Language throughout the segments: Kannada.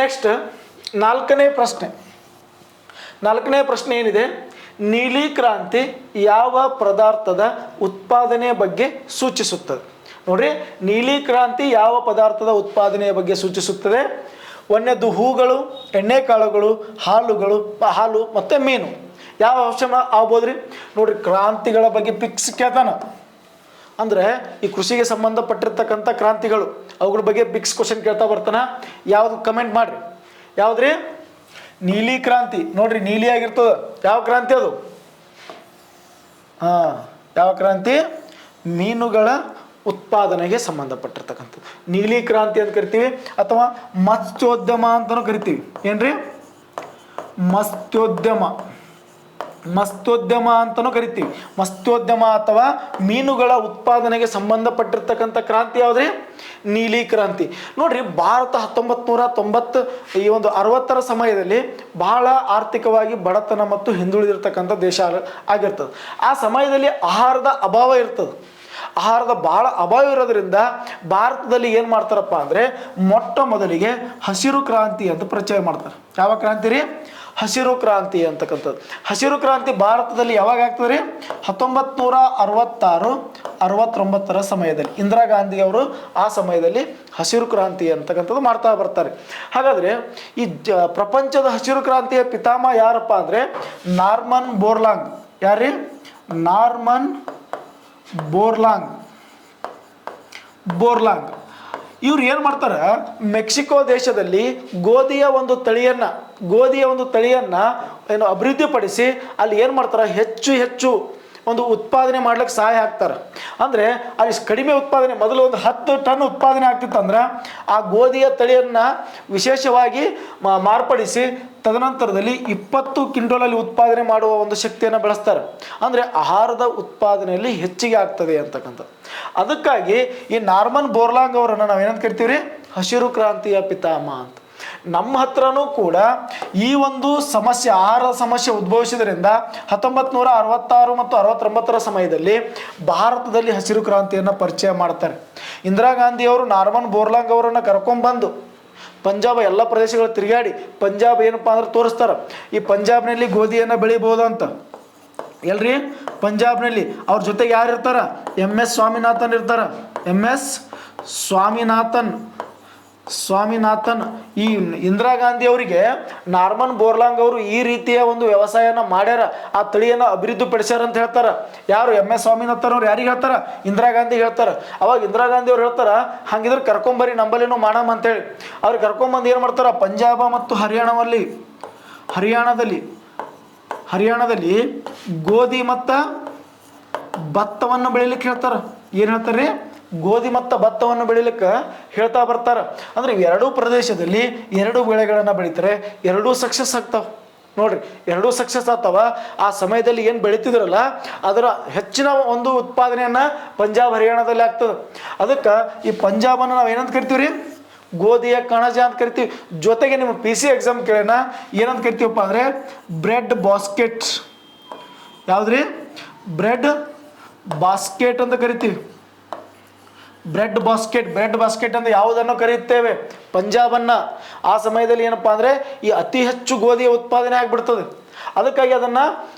ನೆಕ್ಸ್ಟ್ ನಾಲ್ಕನೇ ಪ್ರಶ್ನೆ ಏನಿದೆ, ನೀಲಿ ಕ್ರಾಂತಿ ಯಾವ ಪದಾರ್ಥದ ಉತ್ಪಾದನೆಯ ಬಗ್ಗೆ ಸೂಚಿಸುತ್ತದೆ? ನೋಡ್ರಿ, ನೀಲಿ ಕ್ರಾಂತಿ ಯಾವ ಪದಾರ್ಥದ ಉತ್ಪಾದನೆಯ ಬಗ್ಗೆ ಸೂಚಿಸುತ್ತದೆ? ಒಂದನೇದು ಹೂಗಳು, ಎಣ್ಣೆಕಾಳುಗಳು, ಹಾಲು ಮತ್ತು ಮೀನು. ಯಾವ ಆಪ್ಷನ್ ಆಗ್ಬೋದ್ರಿ? ನೋಡ್ರಿ, ಕ್ರಾಂತಿಗಳ ಬಗ್ಗೆ ಪಿಕ್ಸ್ ಕೇಳ್ತಾನ ಅಂದರೆ ಈ ಕೃಷಿಗೆ ಸಂಬಂಧಪಟ್ಟಿರ್ತಕ್ಕಂಥ ಕ್ರಾಂತಿಗಳು ಅವುಗಳ ಬಗ್ಗೆ ಪಿಕ್ಸ್ ಕ್ವಶನ್ ಕೇಳ್ತಾ ಬರ್ತಾನ. ಯಾವುದು ಕಮೆಂಟ್ ಮಾಡ್ರಿ. ಯಾವುದ್ರಿ? ನೀಲಿ ಕ್ರಾಂತಿ. ನೋಡ್ರಿ, ನೀಲಿ ಆಗಿರ್ತದ. ಯಾವ ಕ್ರಾಂತಿ ಅದು? ಯಾವ ಕ್ರಾಂತಿ? ಮೀನುಗಳ ಉತ್ಪಾದನೆಗೆ ಸಂಬಂಧಪಟ್ಟಿರ್ತಕ್ಕಂಥದ್ದು ನೀಲಿ ಕ್ರಾಂತಿ ಅಂತ ಕರಿತೀವಿ, ಅಥವಾ ಮತ್ಸ್ಯೋದ್ಯಮ ಅಂತಲೂ ಕರಿತೀವಿ. ಏನ್ರಿ? ಮತ್ಸ್ಯೋದ್ಯಮ ಅಂತಲೂ ಕರಿತೀವಿ. ಮತ್ಸ್ಯೋದ್ಯಮ ಅಥವಾ ಮೀನುಗಳ ಉತ್ಪಾದನೆಗೆ ಸಂಬಂಧಪಟ್ಟಿರ್ತಕ್ಕಂಥ ಕ್ರಾಂತಿ ಯಾವುದ್ರಿ? ನೀಲಿ ಕ್ರಾಂತಿ. ನೋಡ್ರಿ, ಭಾರತ 1990 ಈ ಒಂದು 60ರ ಸಮಯದಲ್ಲಿ ಬಹಳ ಆರ್ಥಿಕವಾಗಿ ಬಡತನ ಮತ್ತು ಹಿಂದುಳಿದಿರ್ತಕ್ಕಂಥ ದೇಶ ಆಗಿರ್ತದೆ. ಆ ಸಮಯದಲ್ಲಿ ಆಹಾರದ ಅಭಾವ ಇರ್ತದೆ. ಆಹಾರದ ಭಾಳ ಅಭಾವ ಇರೋದ್ರಿಂದ ಭಾರತದಲ್ಲಿ ಏನು ಮಾಡ್ತಾರಪ್ಪ ಅಂದರೆ ಮೊಟ್ಟ ಮೊದಲಿಗೆ ಹಸಿರು ಕ್ರಾಂತಿ ಅಂತ ಪರಿಚಯ ಮಾಡ್ತಾರೆ. ಯಾವ ಕ್ರಾಂತಿ ರೀ? ಹಸಿರು ಕ್ರಾಂತಿ ಅಂತಕ್ಕಂಥದ್ದು. ಹಸಿರು ಕ್ರಾಂತಿ ಭಾರತದಲ್ಲಿ ಯಾವಾಗ ಆಗ್ತದೆ ರೀ? 1966-69ರ ಸಮಯದಲ್ಲಿ ಇಂದಿರಾ ಗಾಂಧಿ ಅವರು ಆ ಸಮಯದಲ್ಲಿ ಹಸಿರು ಕ್ರಾಂತಿ ಅಂತಕ್ಕಂಥದ್ದು ಮಾಡ್ತಾ ಬರ್ತಾರೆ. ಹಾಗಾದರೆ ಈ ಪ್ರಪಂಚದ ಹಸಿರು ಕ್ರಾಂತಿಯ ಪಿತಾಮಹ ಯಾರಪ್ಪ ಅಂದರೆ ನಾರ್ಮನ್ ಬೋರ್ಲಾಂಗ್. ಯಾರೀ? Norman Borlaug. ಇವ್ರು ಏನು ಮಾಡ್ತಾರೆ? ಮೆಕ್ಸಿಕೋ ದೇಶದಲ್ಲಿ ಗೋಧಿಯ ಒಂದು ತಳಿಯನ್ನು ಏನು ಅಭಿವೃದ್ಧಿಪಡಿಸಿ ಅಲ್ಲಿ ಏನು ಮಾಡ್ತಾರೆ? ಹೆಚ್ಚು ಒಂದು ಉತ್ಪಾದನೆ ಮಾಡ್ಲಿಕ್ಕೆ ಸಹಾಯ ಆಗ್ತಾರೆ. ಅಂದರೆ ಅಲ್ಲಿ ಕಡಿಮೆ ಉತ್ಪಾದನೆ, ಮೊದಲು ಒಂದು 10 ಟನ್ ಉತ್ಪಾದನೆ ಆಗ್ತಿತ್ತಂದ್ರೆ ಆ ಗೋಧಿಯ ತಳಿಯನ್ನು ವಿಶೇಷವಾಗಿ ಮಾರ್ಪಡಿಸಿ ತದನಂತರದಲ್ಲಿ 20 ಕ್ವಿಂಟಲಲ್ಲಿ ಉತ್ಪಾದನೆ ಮಾಡುವ ಒಂದು ಶಕ್ತಿಯನ್ನು ಬೆಳೆಸ್ತಾರೆ. ಅಂದರೆ ಆಹಾರದ ಉತ್ಪಾದನೆಯಲ್ಲಿ ಹೆಚ್ಚಿಗೆ ಆಗ್ತದೆ ಅಂತಕ್ಕಂಥದ್ದು. ಅದಕ್ಕಾಗಿ ಈ ನಾರ್ಮನ್ ಬೋರ್ಲಾಂಗ್ ಅವರನ್ನು ನಾವೇನಂತ ಕರಿತೀವಿ? ಹಸಿರು ಕ್ರಾಂತಿಯ ಪಿತಾಮಹ ಅಂತ. ನಮ್ಮ ಹತ್ರನೂ ಕೂಡ ಈ ಒಂದು ಸಮಸ್ಯೆ, ಆಹಾರ ಸಮಸ್ಯೆ ಉದ್ಭವಿಸಿದ್ರಿಂದ 1966 ಮತ್ತು 69ರ ಸಮಯದಲ್ಲಿ ಭಾರತದಲ್ಲಿ ಹಸಿರು ಕ್ರಾಂತಿಯನ್ನು ಪರಿಚಯ ಮಾಡ್ತಾರೆ. ಇಂದಿರಾ ಗಾಂಧಿಯವರು ನಾರ್ಮನ್ ಬೋರ್ಲಾಂಗ್ ಅವರನ್ನು ಕರ್ಕೊಂಡ್ಬಂದು ಪಂಜಾಬ್ ಎಲ್ಲ ಪ್ರದೇಶಗಳು ತಿರುಗಾಡಿ ಪಂಜಾಬ್ ಏನಪ್ಪ ಅಂದ್ರೆ ತೋರಿಸ್ತಾರೆ. ಈ ಪಂಜಾಬ್ನಲ್ಲಿ ಗೋಧಿಯನ್ನು ಬೆಳಿಬೋದು ಅಂತ. ಎಲ್ರಿ? ಪಂಜಾಬ್ನಲ್ಲಿ ಅವ್ರ ಜೊತೆಗೆ ಯಾರು ಇರ್ತಾರ? MS ಸ್ವಾಮಿನಾಥನ್ ಇರ್ತಾರ. MS ಸ್ವಾಮಿನಾಥನ್. ಈ ಇಂದಿರಾ ಗಾಂಧಿ ಅವರಿಗೆ ನಾರ್ಮನ್ ಬೋರ್ಲಾಂಗ್ ಅವರು ಈ ರೀತಿಯ ಒಂದು ವ್ಯವಸಾಯನ ಮಾಡ್ಯಾರ, ಆ ತಳಿಯನ್ನು ಅಭಿವೃದ್ಧಿಪಡಿಸ್ಯಾರ ಅಂತ ಹೇಳ್ತಾರ. ಯಾರು? MS ಸ್ವಾಮಿನಾಥನ್ ಅವ್ರು ಯಾರಿಗೆ ಹೇಳ್ತಾರ? ಇಂದಿರಾ ಗಾಂಧಿಗೆ ಹೇಳ್ತಾರೆ. ಅವಾಗ ಇಂದಿರಾ ಗಾಂಧಿ ಅವ್ರು ಹೇಳ್ತಾರ, ಹಂಗಿದ್ರೆ ಕರ್ಕೊಂಬರಿ ನಂಬಲ್ಲಿನೂ ಮಾಡಮ್ ಅಂತೇಳಿ. ಅವ್ರಿಗೆ ಕರ್ಕೊಂಬಂದು ಏನು ಮಾಡ್ತಾರ? ಪಂಜಾಬ ಮತ್ತು ಹರಿಯಾಣದಲ್ಲಿ ಗೋಧಿ ಮತ್ತು ಭತ್ತವನ್ನು ಬೆಳಿಲಿಕ್ಕೆ ಹೇಳ್ತಾರೆ. ಏನು ಹೇಳ್ತಾರೆ? ಗೋಧಿ ಮತ್ತು ಭತ್ತವನ್ನು ಬೆಳಿಲಿಕ್ಕೆ ಹೇಳ್ತಾ ಬರ್ತಾರೆ. ಅಂದರೆ ಎರಡೂ ಪ್ರದೇಶದಲ್ಲಿ 2 ಬೆಳೆಗಳನ್ನು ಬೆಳಿತಾರೆ, ಎರಡೂ ಸಕ್ಸಸ್ ಆಗ್ತಾವೆ. ನೋಡ್ರಿ, ಎರಡೂ ಸಕ್ಸಸ್ ಆಗ್ತಾವ. ಆ ಸಮಯದಲ್ಲಿ ಏನು ಬೆಳಿತಿದ್ರಲ್ಲ ಅದರ ಹೆಚ್ಚಿನ ಒಂದು ಉತ್ಪಾದನೆಯನ್ನು ಪಂಜಾಬ್ ಹರಿಯಾಣದಲ್ಲಿ ಆಗ್ತದೆ. ಅದಕ್ಕೆ ಈ ಪಂಜಾಬನ್ನು ನಾವು ಏನಂತ ಕರಿತೀವಿ ರೀ? ಗೋಧಿಯ ಕಣಜ ಅಂತ ಕರಿತೀವಿ. ಜೊತೆಗೆ ನಿಮ್ಮ PC ಎಕ್ಸಾಮ್ ಕೇಳೋಣ, ಏನಂತ ಕರಿತೀವಪ್ಪ ಅಂದರೆ ಬ್ರೆಡ್ ಬಾಸ್ಕೆಟ್. ಯಾವುದ್ರಿ? ಬ್ರೆಡ್ ಬಾಸ್ಕೆಟ್ ಅಂತ ಕರಿತೀವಿ. ಬ್ರೆಡ್ ಬಾಸ್ಕೆಟ್ ಅಂತ ಯಾವುದನ್ನು ಕರೆಯುತ್ತೇವೆ? ಪಂಜಾಬನ್ನು. ಆ ಸಮಯದಲ್ಲಿ ಏನಪ್ಪ ಅಂದರೆ ಈ ಅತಿ ಹೆಚ್ಚು ಗೋಧಿಯ ಉತ್ಪಾದನೆ ಆಗಿಬಿಡ್ತದೆ. ಅದಕ್ಕಾಗಿ ಅದನ್ನು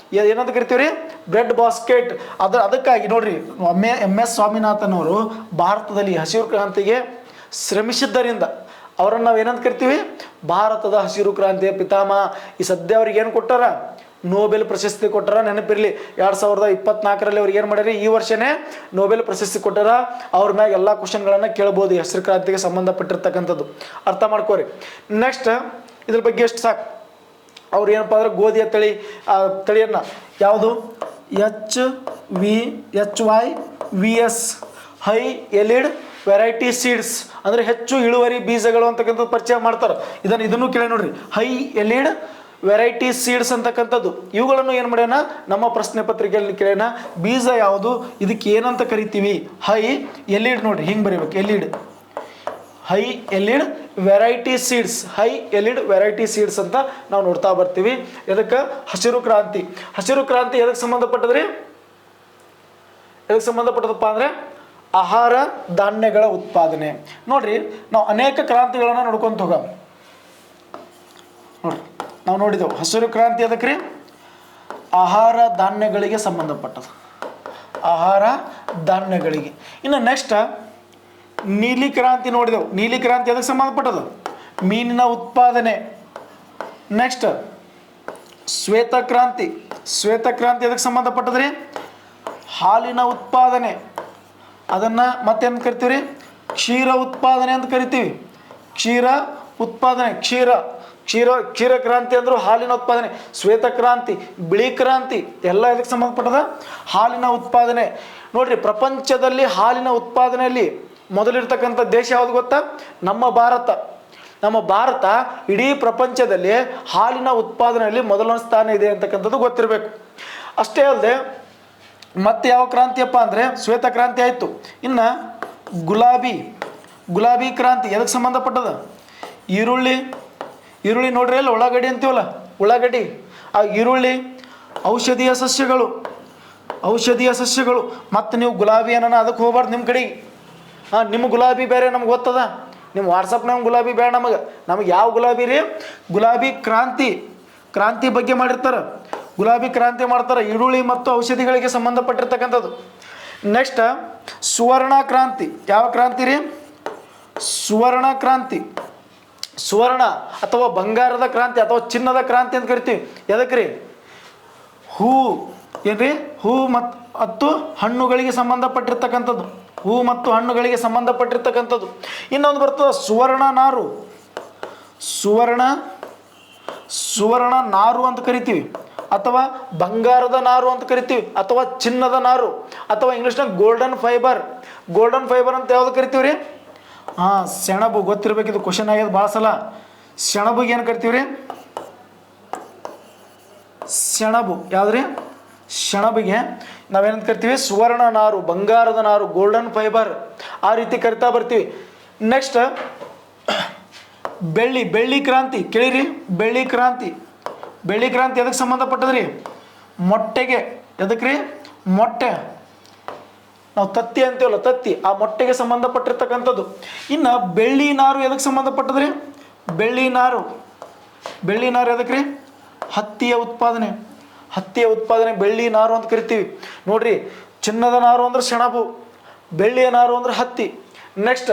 ಏನಂತ ಕರಿತೀವಿ ರೀ? Bread basket. ಅದಕ್ಕಾಗಿ ನೋಡ್ರಿ, MS ಸ್ವಾಮಿನಾಥನ್ ಅವರು ಭಾರತದಲ್ಲಿ ಹಸಿರು ಕ್ರಾಂತಿಗೆ ಶ್ರಮಿಸಿದ್ದರಿಂದ ಅವರನ್ನು ನಾವು ಏನಂತ ಕರಿತೀವಿ? ಭಾರತದ ಹಸಿರು ಕ್ರಾಂತಿಯ ಪಿತಾಮಹ. ಈ ಸದ್ಯ ಅವ್ರಿಗೆ ಏನು ಕೊಟ್ಟಾರ? ನೋಬೆಲ್ ಪ್ರಶಸ್ತಿ ಕೊಟ್ಟಾರ. ನೆನಪಿರಲಿ, 2024ರಲ್ಲಿ ಅವ್ರಿಗೆ ಏನು ಮಾಡ್ಯಾರ? ಈ ವರ್ಷನೇ ನೋಬೆಲ್ ಪ್ರಶಸ್ತಿ ಕೊಟ್ಟಾರ. ಅವ್ರ ಮ್ಯಾಗ ಎಲ್ಲ ಕ್ವಶನ್ಗಳನ್ನು ಕೇಳ್ಬೋದು ಹಸಿರು ಕ್ರಾಂತಿಗೆ ಸಂಬಂಧಪಟ್ಟಿರ್ತಕ್ಕಂಥದ್ದು. ಅರ್ಥ ಮಾಡ್ಕೋರಿ. ನೆಕ್ಸ್ಟ್ ಇದ್ರ ಬಗ್ಗೆ ಎಷ್ಟು ಸಾಕು. ಅವ್ರು ಏನಪ್ಪ ಅಂದ್ರೆ ಗೋಧಿಯ ತಳಿಯನ್ನು ಯಾವುದು? HYVS ಹೈ ಎಲಿಡ್ ವೆರೈಟಿ ಸೀಡ್ಸ್, ಅಂದರೆ ಹೆಚ್ಚು ಇಳುವರಿ ಬೀಜಗಳು ಅಂತಕ್ಕಂಥದ್ದು ಪರಿಚಯ ಮಾಡ್ತಾರೆ. ಇದನ್ನು ಕೇಳಿ ನೋಡ್ರಿ, ಹೈ ಎಲಿಡ್ ವೆರೈಟಿ ಸೀಡ್ಸ್ ಅಂತಕ್ಕಂಥದ್ದು. ಇವುಗಳನ್ನು ಏನು ಮಾಡ್ಯಾನ? ನಮ್ಮ ಪ್ರಶ್ನೆ ಪತ್ರಿಕೆಯಲ್ಲಿ ಕೇಳೋಣ. ಬೀಜ ಯಾವುದು? ಇದಕ್ಕೆ ಏನಂತ ಕರಿತೀವಿ? ಹೈ ಎಲಿಡ್. ನೋಡ್ರಿ, ಹಿಂಗೆ ಬರೀಬೇಕು. ಹೈ ಎಲಿಡ್ ವೆರೈಟಿ ಸೀಡ್ಸ್ ಅಂತ ನಾವು ನೋಡ್ತಾ ಬರ್ತೀವಿ. ಇದಕ್ಕೆ ಹಸಿರು ಕ್ರಾಂತಿ ಎದಕ್ಕೆ ಸಂಬಂಧಪಟ್ಟದ್ರಿ? ಎದಕ್ಕೆ ಸಂಬಂಧಪಟ್ಟದಪ್ಪ ಅಂದರೆ ಆಹಾರ ಧಾನ್ಯಗಳ ಉತ್ಪಾದನೆ. ನೋಡ್ರಿ, ನಾವು ಅನೇಕ ಕ್ರಾಂತಿಗಳನ್ನು ನೋಡ್ಕೊಂತ ಹೋಗೋಣ. ನಾವು ನೋಡಿದೆವು. ಹಸಿರು ಕ್ರಾಂತಿ ಅದಕ್ಕೆ ರೀ ಆಹಾರ ಧಾನ್ಯಗಳಿಗೆ ಸಂಬಂಧಪಟ್ಟದು, ಆಹಾರ ಧಾನ್ಯಗಳಿಗೆ. ಇನ್ನು ನೆಕ್ಸ್ಟ್ ನೀಲಿ ಕ್ರಾಂತಿ ನೋಡಿದೆವು. ನೀಲಿ ಕ್ರಾಂತಿ ಅದಕ್ಕೆ ಸಂಬಂಧಪಟ್ಟದು, ಮೀನಿನ ಉತ್ಪಾದನೆ. ನೆಕ್ಸ್ಟ್ ಶ್ವೇತಕ್ರಾಂತಿ. ಶ್ವೇತಕ್ರಾಂತಿ ಅದಕ್ಕೆ ಸಂಬಂಧಪಟ್ಟದ್ರಿ ಹಾಲಿನ ಉತ್ಪಾದನೆ. ಅದನ್ನು ಮತ್ತೇನು ಕರಿತೀವಿ ರೀ ಕ್ಷೀರ ಉತ್ಪಾದನೆ ಅಂತ ಕರಿತೀವಿ. ಕ್ಷೀರ ಉತ್ಪಾದನೆ, ಕ್ಷೀರ ಕ್ರಾಂತಿ ಅಂದರೂ ಹಾಲಿನ ಉತ್ಪಾದನೆ. ಶ್ವೇತಕ್ರಾಂತಿ, ಬಿಳಿ ಕ್ರಾಂತಿ ಎಲ್ಲ ಇದಕ್ಕೆ ಸಂಬಂಧಪಟ್ಟದ ಹಾಲಿನ ಉತ್ಪಾದನೆ. ನೋಡ್ರಿ, ಪ್ರಪಂಚದಲ್ಲಿ ಹಾಲಿನ ಉತ್ಪಾದನೆಯಲ್ಲಿ ಮೊದಲಿರ್ತಕ್ಕಂಥ ದೇಶ ಯಾವುದು ಗೊತ್ತಾ? ನಮ್ಮ ಭಾರತ. ನಮ್ಮ ಭಾರತ ಇಡೀ ಪ್ರಪಂಚದಲ್ಲಿ ಹಾಲಿನ ಉತ್ಪಾದನೆಯಲ್ಲಿ ಮೊದಲನೇ ಸ್ಥಾನ ಇದೆ ಅಂತಕ್ಕಂಥದ್ದು ಗೊತ್ತಿರಬೇಕು. ಅಷ್ಟೇ ಅಲ್ಲದೆ ಮತ್ತೆ ಯಾವ ಕ್ರಾಂತಿಯಪ್ಪ ಅಂದರೆ ಶ್ವೇತಕ್ರಾಂತಿ ಆಯಿತು. ಇನ್ನು ಗುಲಾಬಿ ಕ್ರಾಂತಿ ಎದಕ್ಕೆ ಸಂಬಂಧಪಟ್ಟದ? ಈರುಳ್ಳಿ ನೋಡ್ರಿ ಅಲ್ಲ, ಉಳ್ಳಾಗಡ್ಡಿ ಅಂತೀವಲ್ಲ, ಉಳ್ಳಾಗಡ್ಡಿ. ಆ ಈರುಳ್ಳಿ ಔಷಧೀಯ ಸಸ್ಯಗಳು. ಮತ್ತು ನೀವು ಗುಲಾಬಿ ಏನೋ ಅದಕ್ಕೆ ಹೋಗ್ಬಾರ್ದು ನಿಮ್ಮ ಕಡೆಗೆ. ನಿಮ್ಮ ಗುಲಾಬಿ ಬೇರೆ ನಮ್ಗೆ ಗೊತ್ತದ, ನಿಮ್ಮ ವಾಟ್ಸಪ್ನಾಗ ಗುಲಾಬಿ ಬೇಡ ನಮಗೆ ಯಾವ ಗುಲಾಬಿ ರೀ? ಗುಲಾಬಿ ಕ್ರಾಂತಿ ಬಗ್ಗೆ ಮಾಡಿರ್ತಾರೆ, ಗುಲಾಬಿ ಕ್ರಾಂತಿ ಮಾಡ್ತಾರೆ, ಈರುಳ್ಳಿ ಮತ್ತು ಔಷಧಿಗಳಿಗೆ ಸಂಬಂಧಪಟ್ಟಿರ್ತಕ್ಕಂಥದ್ದು. ನೆಕ್ಸ್ಟ್ ಸುವರ್ಣ ಕ್ರಾಂತಿ. ಯಾವ ಕ್ರಾಂತಿ ರೀ? ಸುವರ್ಣ ಕ್ರಾಂತಿ. ಸುವರ್ಣ ಅಥವಾ ಬಂಗಾರದ ಕ್ರಾಂತಿ ಅಥವಾ ಚಿನ್ನದ ಕ್ರಾಂತಿ ಅಂತ ಕರಿತೀವಿ. ಎದಕ್ಕೆ ರೀ? ಏನ್ರಿ ಹೂ ಮತ್ತು ಹಣ್ಣುಗಳಿಗೆ ಸಂಬಂಧಪಟ್ಟಿರ್ತಕ್ಕಂಥದ್ದು, ಹೂ ಮತ್ತು ಹಣ್ಣುಗಳಿಗೆ ಸಂಬಂಧಪಟ್ಟಿರ್ತಕ್ಕಂಥದ್ದು. ಇನ್ನೊಂದು ಬರ್ತದೆ ಸುವರ್ಣ ನಾರು ಅಂತ ಕರಿತೀವಿ, ಅಥವಾ ಬಂಗಾರದ ನಾರು ಅಂತ ಕರಿತೀವಿ, ಅಥವಾ ಚಿನ್ನದ ನಾರು, ಅಥವಾ ಇಂಗ್ಲೀಷ್ನಾಗ ಗೋಲ್ಡನ್ ಫೈಬರ್ ಅಂತ ಯಾವ್ದು ಕರಿತೀವಿ ರೀ? ಸೆಣಬು. ಗೊತ್ತಿರಬೇಕು, ಇದು ಕ್ವಶನ್ ಆಗ್ಯದ ಭಾಳ ಸಲ. ಸೆಣಬುಗೆ ಏನು ಕರಿತೀವಿ ರೀ? ಸೆಣಬು. ಯಾವ್ದ್ರಿ? ಸೆಣಬಿಗೆ ನಾವೇನಂತ ಕರಿತೀವಿ? ಸುವರ್ಣ ನಾರು, ಬಂಗಾರದ ನಾರು, ಗೋಲ್ಡನ್ ಫೈಬರ್, ಆ ರೀತಿ ಕರಿತಾ ಬರ್ತೀವಿ. ನೆಕ್ಸ್ಟ್ ಬೆಳ್ಳಿ ಕ್ರಾಂತಿ. ಕೇಳಿರಿ, ಬೆಳ್ಳಿ ಕ್ರಾಂತಿ ಎದಕ್ಕೆ ಸಂಬಂಧಪಟ್ಟದ್ರಿ? ಮೊಟ್ಟೆಗೆ. ಎದಕ್ಕೆ ರೀ? ಮೊಟ್ಟೆ. ನಾವು ತತ್ತಿ ಅಂತೀವಲ್ಲ, ತತ್ತಿ, ಆ ಮೊಟ್ಟೆಗೆ ಸಂಬಂಧಪಟ್ಟಿರ್ತಕ್ಕಂಥದ್ದು. ಇನ್ನು ಬೆಳ್ಳಿ ನಾರು ಎದಕ್ಕೆ ಸಂಬಂಧಪಟ್ಟದ್ರಿ? ಬೆಳ್ಳಿ ನಾರು ಎದಕ್ಕೆ ರೀ? ಹತ್ತಿಯ ಉತ್ಪಾದನೆ ಬೆಳ್ಳಿ ನಾರು ಅಂತ ಕರಿತೀವಿ. ನೋಡ್ರಿ, ಚಿನ್ನದ ನಾರು ಅಂದ್ರೆ ಸೆಣಬು, ಬೆಳ್ಳಿಯ ನಾರು ಅಂದ್ರೆ ಹತ್ತಿ. ನೆಕ್ಸ್ಟ್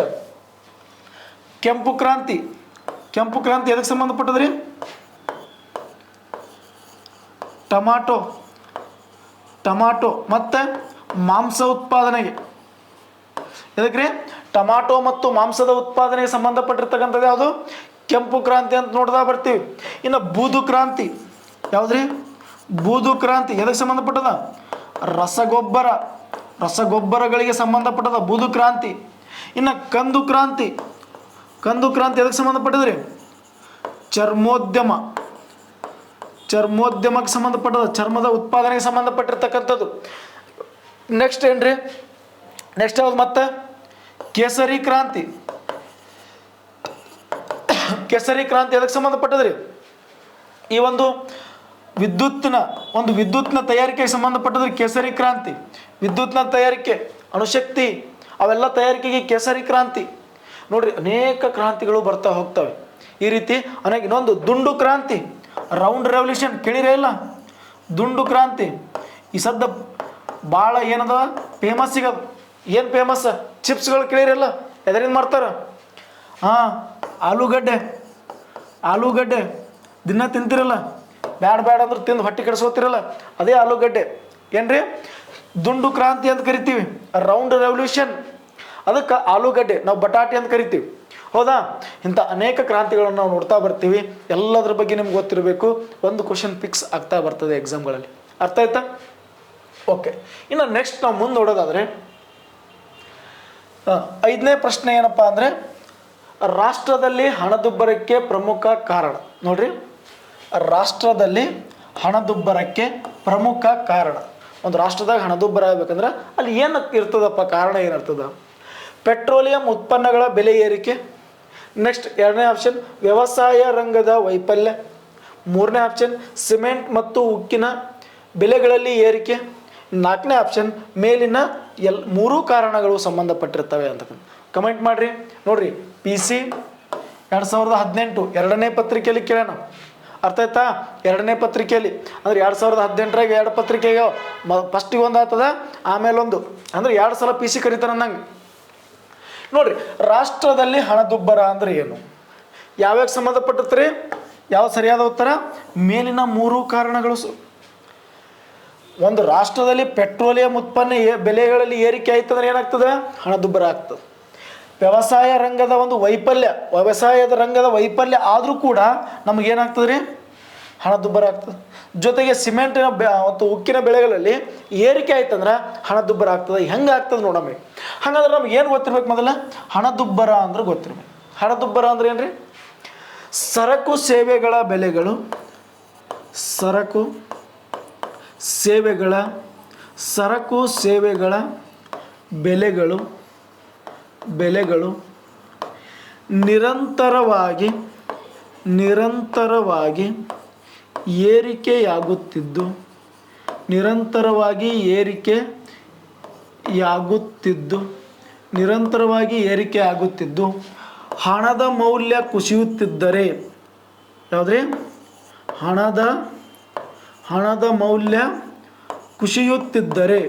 ಕೆಂಪು ಕ್ರಾಂತಿ ಎದಕ್ಕೆ ಸಂಬಂಧಪಟ್ಟದ್ರಿ? ಟಮಾಟೋ ಮತ್ತು ಮಾಂಸ ಉತ್ಪಾದನೆಗೆ. ಎದಕ್ಕೆ ರೀ? ಟಮಾಟೋ ಮತ್ತು ಮಾಂಸದ ಉತ್ಪಾದನೆಗೆ ಸಂಬಂಧಪಟ್ಟಿರ್ತಕ್ಕಂಥದ್ದು ಯಾವುದು? ಕೆಂಪು ಕ್ರಾಂತಿ ಅಂತ ನೋಡ್ತಾ ಬರ್ತೀವಿ. ಇನ್ನು ಬೂದು ಕ್ರಾಂತಿ. ಯಾವುದ್ರಿ? ಬೂದು ಕ್ರಾಂತಿ ಎದಕ್ಕೆ ಸಂಬಂಧಪಟ್ಟದ? ರಸಗೊಬ್ಬರಗಳಿಗೆ ಸಂಬಂಧಪಟ್ಟದ ಬೂದು ಕ್ರಾಂತಿ. ಇನ್ನು ಕಂದು ಕ್ರಾಂತಿ ಎದಕ್ಕೆ ಸಂಬಂಧಪಟ್ಟದ್ರಿ? ಚರ್ಮೋದ್ಯಮಕ್ಕೆ ಸಂಬಂಧಪಟ್ಟದ, ಚರ್ಮದ ಉತ್ಪಾದನೆಗೆ ಸಂಬಂಧಪಟ್ಟಿರ್ತಕ್ಕಂಥದ್ದು. ನೆಕ್ಸ್ಟ್ ಏನ್ರಿ? ನೆಕ್ಸ್ಟ್ ಯಾವ್ದು? ಮತ್ತೆ ಕೇಸರಿ ಕ್ರಾಂತಿ ಎದಕ್ಕೆ ಸಂಬಂಧಪಟ್ಟದ್ರಿ? ಈ ಒಂದು ವಿದ್ಯುತ್ನ ತಯಾರಿಕೆಗೆ ಸಂಬಂಧಪಟ್ಟದ್ರಿ ಕೇಸರಿ ಕ್ರಾಂತಿ. ವಿದ್ಯುತ್ನ ತಯಾರಿಕೆ, ಅಣುಶಕ್ತಿ ಅವೆಲ್ಲ ತಯಾರಿಕೆಗೆ ಕೇಸರಿ ಕ್ರಾಂತಿ. ನೋಡ್ರಿ, ಅನೇಕ ಕ್ರಾಂತಿಗಳು ಬರ್ತಾ ಹೋಗ್ತವೆ ಈ ರೀತಿ ಅನೇಕ. ಇನ್ನೊಂದು ದುಂಡು ಕ್ರಾಂತಿ, ರೌಂಡ್ ರೆವಲ್ಯೂಷನ್. ಕೇಳಿರೇ ಇಲ್ಲ? ದುಂಡು ಕ್ರಾಂತಿ ಈ ಸದ್ದ ಭಾಳ ಏನದ ಫೇಮಸ್ ಸಿಗೋದು. ಏನು ಫೇಮಸ್? ಚಿಪ್ಸ್ಗಳು ಕೇಳಿರಲ್ಲ, ಎದರಿಂದ ಮಾಡ್ತಾರೆ? ಆಲೂಗಡ್ಡೆ ದಿನ ತಿಂತಿರಲ್ಲ, ಬ್ಯಾಡ ಅಂದ್ರೆ ತಿಂದು ಹೊಟ್ಟೆ ಕೆಡಿಸ್ಕೋತಿರಲ್ಲ, ಅದೇ ಆಲೂಗಡ್ಡೆ. ಏನ್ರಿ? ದುಂಡು ಕ್ರಾಂತಿ ಅಂತ ಕರಿತೀವಿ, ರೌಂಡ್ ರೆವಲ್ಯೂಷನ್. ಅದಕ್ಕೆ ಆಲೂಗಡ್ಡೆ ನಾವು ಬಟಾಟೆ ಅಂತ ಕರಿತೀವಿ. ಹೌದಾ? ಇಂಥ ಅನೇಕ ಕ್ರಾಂತಿಗಳನ್ನು ನಾವು ನೋಡ್ತಾ ಬರ್ತೀವಿ. ಎಲ್ಲದ್ರ ಬಗ್ಗೆ ನಿಮ್ಗೆ ಗೊತ್ತಿರಬೇಕು. ಒಂದು ಕ್ವಶನ್ ಫಿಕ್ಸ್ ಆಗ್ತಾ ಬರ್ತದೆ ಎಕ್ಸಾಮ್ಗಳಲ್ಲಿ. ಅರ್ಥ ಆಯ್ತಾ? ಓಕೆ. ಇನ್ನು ನೆಕ್ಸ್ಟ್ ನಾವು ಮುಂದೆ ನೋಡೋದಾದರೆ 5ನೇ ಪ್ರಶ್ನೆ ಏನಪ್ಪ ಅಂದರೆ, ರಾಷ್ಟ್ರದಲ್ಲಿ ಹಣದುಬ್ಬರಕ್ಕೆ ಪ್ರಮುಖ ಕಾರಣ. ನೋಡ್ರಿ, ರಾಷ್ಟ್ರದಲ್ಲಿ ಹಣದುಬ್ಬರಕ್ಕೆ ಪ್ರಮುಖ ಕಾರಣ. ಒಂದು ರಾಷ್ಟ್ರದಾಗ ಹಣದುಬ್ಬರ ಆಗಬೇಕಂದ್ರೆ ಅಲ್ಲಿ ಏನು ಇರ್ತದಪ್ಪ? ಕಾರಣ ಏನಿರ್ತದ? ಪೆಟ್ರೋಲಿಯಂ ಉತ್ಪನ್ನಗಳ ಬೆಲೆ ಏರಿಕೆ. ನೆಕ್ಸ್ಟ್ 2ನೇ ಆಪ್ಷನ್ ವ್ಯವಸಾಯ ರಂಗದ ವೈಫಲ್ಯ. 3ನೇ ಆಪ್ಷನ್ ಸಿಮೆಂಟ್ ಮತ್ತು ಉಕ್ಕಿನ ಬೆಲೆಗಳಲ್ಲಿ ಏರಿಕೆ. 4ನೇ ಆಪ್ಷನ್ ಮೇಲಿನ 3 ಕಾರಣಗಳು ಸಂಬಂಧಪಟ್ಟಿರ್ತವೆ ಅಂತ ಕಮೆಂಟ್ ಮಾಡಿರಿ. ನೋಡಿರಿ, PC 2018 2ನೇ ಪತ್ರಿಕೆಯಲ್ಲಿ ಕೇಳೋಣ. ಅರ್ಥ ಆಯ್ತಾ? ಎರಡನೇ ಪತ್ರಿಕೆಯಲ್ಲಿ ಅಂದರೆ 2018ರಾಗ 2 ಪತ್ರಿಕೆಗೆ ಫಸ್ಟಿಗೆ ಒಂದು ಆಗ್ತದ, ಆಮೇಲೆ ಒಂದು, ಅಂದರೆ 2 ಸಲ PC ಕರೀತಾರೆ ನಂಗೆ. ನೋಡ್ರಿ, ರಾಷ್ಟ್ರದಲ್ಲಿ ಹಣದುಬ್ಬರ ಅಂದರೆ ಏನು, ಯಾವ್ಯಾವ ಸಂಬಂಧಪಟ್ಟಿರ್ತೀರಿ? ಯಾವ ಸರಿಯಾದ ಉತ್ತರ? ಮೇಲಿನ 3 ಕಾರಣಗಳು. ಒಂದು ರಾಷ್ಟ್ರದಲ್ಲಿ ಪೆಟ್ರೋಲಿಯಂ ಉತ್ಪನ್ನ ಬೆಲೆಗಳಲ್ಲಿ ಏರಿಕೆ ಆಯ್ತಂದ್ರೆ ಏನಾಗ್ತದೆ? ಹಣದುಬ್ಬರ ಆಗ್ತದೆ. ವ್ಯವಸಾಯದ ರಂಗದ ವೈಫಲ್ಯ ಆದರೂ ಕೂಡ ನಮಗೇನಾಗ್ತದೆ ರೀ? ಹಣದುಬ್ಬರ ಆಗ್ತದೆ. ಜೊತೆಗೆ ಸಿಮೆಂಟಿನ ಮತ್ತು ಉಕ್ಕಿನ ಬೆಳೆಗಳಲ್ಲಿ ಏರಿಕೆ ಆಯ್ತಂದ್ರೆ ಹಣದುಬ್ಬರ ಆಗ್ತದೆ. ಹೆಂಗೆ ಆಗ್ತದೆ ನೋಡಮ್ಮಿ. ಹಾಗಾದ್ರೆ ನಮ್ಗೆ ಏನು ಗೊತ್ತಿರ್ಬೇಕು? ಮೊದಲ ಹಣದುಬ್ಬರ ಅಂದ್ರೆ ಗೊತ್ತಿರ್ಬೇಕು. ಹಣದುಬ್ಬರ ಅಂದ್ರೆ ಏನ್ರಿ? ಸರಕು ಸೇವೆಗಳ ಬೆಲೆಗಳು ನಿರಂತರವಾಗಿ ಏರಿಕೆಯಾಗುತ್ತಿದ್ದು ಹಣದ ಮೌಲ್ಯ ಕುಸಿಯುತ್ತಿದ್ದರೆ, ಯಾವುದ್ರಿ? ಹಣದ ಮೌಲ್ಯ ಕುಸಿಯುತ್ತಿದ್ದರೆ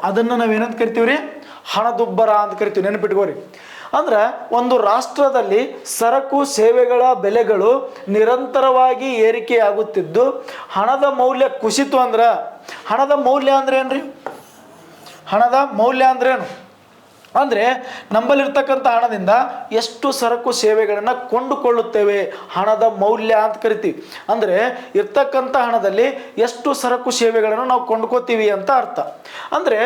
ಅದನ್ನು ನಾವೇನಂತ ಕರಿತೀವಿ ರೀ? ಹಣದುಬ್ಬರ ಅಂತ ಕರಿತೀವಿ. ನೆನಪಿಟ್ಕೋರಿ. ಅಂದ್ರೆ ಒಂದು ರಾಷ್ಟ್ರದಲ್ಲಿ ಸರಕು ಸೇವೆಗಳ ಬೆಲೆಗಳು ನಿರಂತರವಾಗಿ ಏರಿಕೆಯಾಗುತ್ತಿದ್ದು ಹಣದ ಮೌಲ್ಯ ಕುಸಿತು ಅಂದ್ರೆ, ಹಣದ ಮೌಲ್ಯ ಅಂದ್ರೆ ಏನ್ರಿ? ಹಣದ ಮೌಲ್ಯ ಅಂದ್ರೇನು ಅಂದರೆ ನಮ್ಮಲ್ಲಿರ್ತಕ್ಕಂಥ ಹಣದಿಂದ ಎಷ್ಟು ಸರಕು ಸೇವೆಗಳನ್ನು ಕೊಂಡುಕೊಳ್ಳುತ್ತೇವೆ, ಹಣದ ಮೌಲ್ಯ ಅಂತ ಕರಿತೀವಿ. ಅಂದರೆ ಇರ್ತಕ್ಕಂಥ ಹಣದಲ್ಲಿ ಎಷ್ಟು ಸರಕು ಸೇವೆಗಳನ್ನು ನಾವು ಕೊಂಡ್ಕೋತೀವಿ ಅಂತ ಅರ್ಥ. ಅಂದರೆ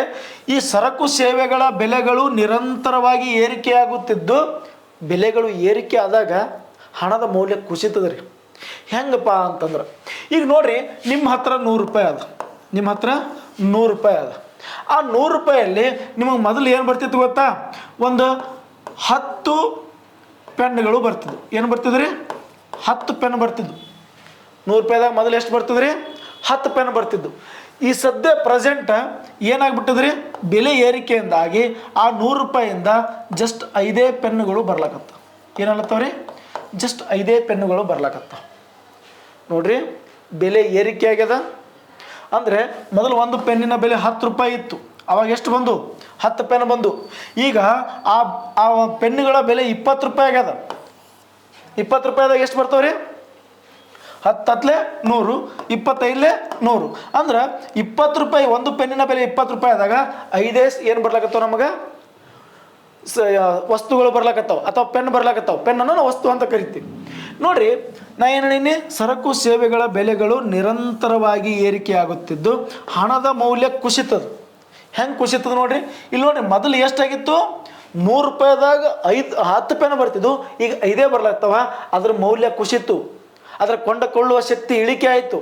ಈ ಸರಕು ಸೇವೆಗಳ ಬೆಲೆಗಳು ನಿರಂತರವಾಗಿ ಏರಿಕೆಯಾಗುತ್ತಿದ್ದು, ಬೆಲೆಗಳು ಏರಿಕೆ ಆದಾಗ ಹಣದ ಮೌಲ್ಯ ಕುಸಿತದ ರೀ. ಹೆಂಗಪ್ಪ ಅಂತಂದ್ರೆ, ಈಗ ನೋಡ್ರಿ, ನಿಮ್ಮ ಹತ್ರ 100 ರೂಪಾಯಿ ಅದ. ಆ 100 ರೂಪಾಯಲ್ಲಿ ನಿಮಗೆ ಮೊದಲು ಏನು ಬರ್ತಿತ್ತು ಗೊತ್ತಾ? ಒಂದು 10 ಪೆನ್ಗಳು ಬರ್ತಿದ್ವು. ಏನು ಬರ್ತಿದ್ರಿ? 10 ಪೆನ್ ಬರ್ತಿದ್ವು. 100 ರೂಪಾಯಿದಾಗ ಮೊದಲು ಎಷ್ಟು ಬರ್ತಿದ್ರಿ? 10 ಪೆನ್ ಬರ್ತಿದ್ದು. ಈ ಸದ್ಯ ಪ್ರೆಸೆಂಟ್ ಏನಾಗ್ಬಿಟ್ಟಿದ್ರಿ? ಬೆಲೆ ಏರಿಕೆಯಿಂದಾಗಿ ಆ 100 ರೂಪಾಯಿಯಿಂದ ಜಸ್ಟ್ 5 ಪೆನ್ನುಗಳು ಬರ್ಲಾಕತ್ತ. ಏನಲ್ಲತ್ತವ್ರಿ? ಜಸ್ಟ್ 5 ಪೆನ್ನುಗಳು ಬರ್ಲಾಕತ್ತ. ನೋಡ್ರಿ, ಬೆಲೆ ಏರಿಕೆ ಆಗ್ಯದ. ಅಂದರೆ ಮೊದಲು ಒಂದು ಪೆನ್ನಿನ ಬೆಲೆ 10 ರೂಪಾಯಿ ಇತ್ತು. ಅವಾಗ ಎಷ್ಟು ಬಂದು? 10 ಪೆನ್ ಬಂದು. ಈಗ ಆ ಪೆನ್ನುಗಳ ಬೆಲೆ 20 ರೂಪಾಯಿ ಆಗ್ಯದ. 20 ರೂಪಾಯಿದಾಗ ಎಷ್ಟು ಬರ್ತಾವ್ರಿ? 10 100, 25 100. ಅಂದ್ರೆ 20 ರೂಪಾಯಿ ಒಂದು ಪೆನ್ನಿನ ಬೆಲೆ 20 ರೂಪಾಯಿ ಆದಾಗ 5 ಏನು ಬರ್ಲಾಕತ್ತಾವ? ನಮಗೆ ವಸ್ತುಗಳು ಬರ್ಲಾಕತ್ತಾವ ಅಥವಾ ಪೆನ್ ಬರ್ಲಾಕತ್ತಾವ. ಪೆನ್ನನ್ನು ನಾವು ವಸ್ತು ಅಂತ ಕರಿತೀವಿ. ನೋಡ್ರಿ, ನಾ ಏನು ಹೇಳೀನಿ? ಸರಕು ಸೇವೆಗಳ ಬೆಲೆಗಳು ನಿರಂತರವಾಗಿ ಏರಿಕೆಯಾಗುತ್ತಿದ್ದು ಹಣದ ಮೌಲ್ಯ ಕುಸಿತದ. ಹೆಂಗೆ ಕುಸಿತದ ನೋಡ್ರಿ, ಇಲ್ಲಿ ನೋಡ್ರಿ, ಮೊದಲು ಎಷ್ಟಾಗಿತ್ತು? 100 ರೂಪಾಯಿದಾಗ 10 ಪೆನ್ ಬರ್ತಿದ್ದು, ಈಗ 5 ಬರ್ಲಾಗ್ತಾವ. ಅದ್ರ ಮೌಲ್ಯ ಕುಸಿತು. ಅದರ ಕೊಂಡುಕೊಳ್ಳುವ ಶಕ್ತಿ ಇಳಿಕೆ ಆಯಿತು.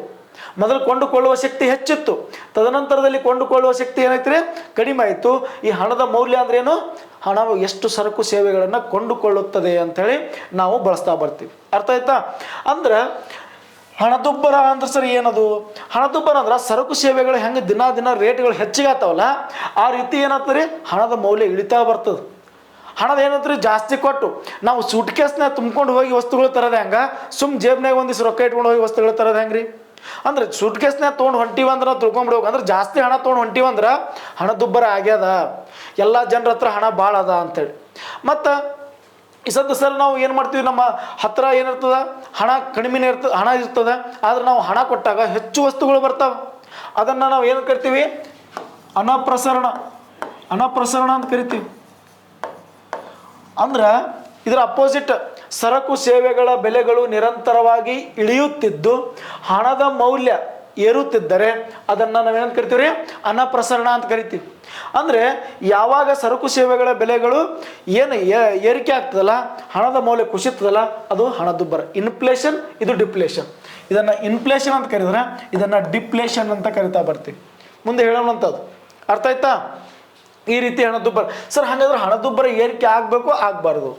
ಮೊದಲು ಕೊಂಡುಕೊಳ್ಳುವ ಶಕ್ತಿ ಹೆಚ್ಚಿತ್ತು, ತದನಂತರದಲ್ಲಿ ಕೊಂಡುಕೊಳ್ಳುವ ಶಕ್ತಿ ಏನಾಯ್ತು? ಕಡಿಮೆ ಆಯಿತು. ಈ ಹಣದ ಮೌಲ್ಯ ಅಂದ್ರೇನು? ಹಣವು ಎಷ್ಟು ಸರಕು ಸೇವೆಗಳನ್ನು ಕೊಂಡುಕೊಳ್ಳುತ್ತದೆ ಅಂಥೇಳಿ ನಾವು ಬಳಸ್ತಾ ಬರ್ತೀವಿ. ಅರ್ಥ ಆಯ್ತಾ? ಅಂದ್ರೆ ಹಣದುಬ್ಬರ ಅಂದ್ರೆ ಸರಿ ಏನದು? ಹಣದುಬ್ಬರ ಅಂದ್ರೆ ಸರಕು ಸೇವೆಗಳು ಹೆಂಗೆ ದಿನ ರೇಟ್ಗಳು ಹೆಚ್ಚಿಗೆ ಆಗ್ತಾವಲ್ಲ, ಆ ರೀತಿ ಏನಾಗ್ತದೆ? ಹಣದ ಮೌಲ್ಯ ಇಳಿತಾ ಬರ್ತದೆ. ಹಣದ ಏನಂತ್ರಿ? ಜಾಸ್ತಿ ಕೊಟ್ಟು ನಾವು ಸೂಟ್ ಕೇಸ್ನ ತುಂಬ್ಕೊಂಡು ಹೋಗಿ ವಸ್ತುಗಳು ತರೋದು ಹೆಂಗೆ? ಜೇಬ್ನಾಗ ಒಂದಿಷ್ಟು ರೊಕ್ಕ ಇಟ್ಕೊಂಡು ಹೋಗಿ ವಸ್ತುಗಳು ತರೋದು ಹೆಂಗ್ರಿ? ಅಂದ್ರೆ ಸೂಟ್ ಕೇಸ್ನಾಗ ತೊಗೊಂಡು ಹೊಂಟಿವಂದ್ರೆ ತಿಳ್ಕೊಂಬಿಡ್ಬೇಕು. ಅಂದ್ರೆ ಜಾಸ್ತಿ ಹಣ ತೊಗೊಂಡು ಹೊಂಟಿವಂದ್ರೆ ಹಣದುಬ್ಬರ ಆಗ್ಯದ, ಎಲ್ಲ ಜನರ ಹತ್ರ ಹಣ ಭಾಳ ಅದ ಅಂತೇಳಿ. ಮತ್ತು ಈ ಸರ್ ನಾವು ಏನು ಮಾಡ್ತೀವಿ? ನಮ್ಮ ಹತ್ರ ಏನಿರ್ತದ? ಹಣ ಕಡಿಮೆನೇ ಇರ್ತದೆ, ಹಣ ಇರ್ತದೆ. ಆದ್ರೆ ನಾವು ಹಣ ಕೊಟ್ಟಾಗ ಹೆಚ್ಚು ವಸ್ತುಗಳು ಬರ್ತಾವೆ. ಅದನ್ನು ನಾವು ಏನು ಕರಿತೀವಿ? ಅನಪ್ರಸರಣ ಅಂತ ಕರಿತೀವಿ. ಅಂದ್ರೆ ಇದರ ಅಪೋಸಿಟ್, ಸರಕು ಸೇವೆಗಳ ಬೆಲೆಗಳು ನಿರಂತರವಾಗಿ ಇಳಿಯುತ್ತಿದ್ದು ಹಣದ ಮೌಲ್ಯ ಏರುತ್ತಿದ್ದರೆ ಅದನ್ನು ನಾವೇನಂತ ಕರಿತೀವಿ? ಅನಪ್ರಸರಣ ಅಂತ ಕರಿತೀವಿ. ಅಂದರೆ ಯಾವಾಗ ಸರಕು ಸೇವೆಗಳ ಬೆಲೆಗಳು ಏನು ಏರಿಕೆ ಆಗ್ತದಲ್ಲ, ಹಣದ ಮೌಲ್ಯ ಕುಸಿತದಲ್ಲ, ಅದು ಹಣದುಬ್ಬರ. ಇನ್ಫ್ಲೇಷನ್, ಇದು ಡಿಪ್ಲೇಷನ್. ಇದನ್ನು ಇನ್ಫ್ಲೇಷನ್ ಅಂತ ಕರೆದ್ರೆ ಇದನ್ನು ಡಿಪ್ಲೇಷನ್ ಅಂತ ಕರಿತಾ ಬರ್ತೀವಿ. ಮುಂದೆ ಹೇಳೋಣಂಥದ್ದು. ಅರ್ಥ ಆಯ್ತಾ? ಈ ರೀತಿ ಹಣದುಬ್ಬರ. ಸರ್, ಹಾಗಾದ್ರೆ ಹಣದುಬ್ಬರ ಏರಿಕೆ ಆಗಬೇಕು, ಆಗಬಾರ್ದು?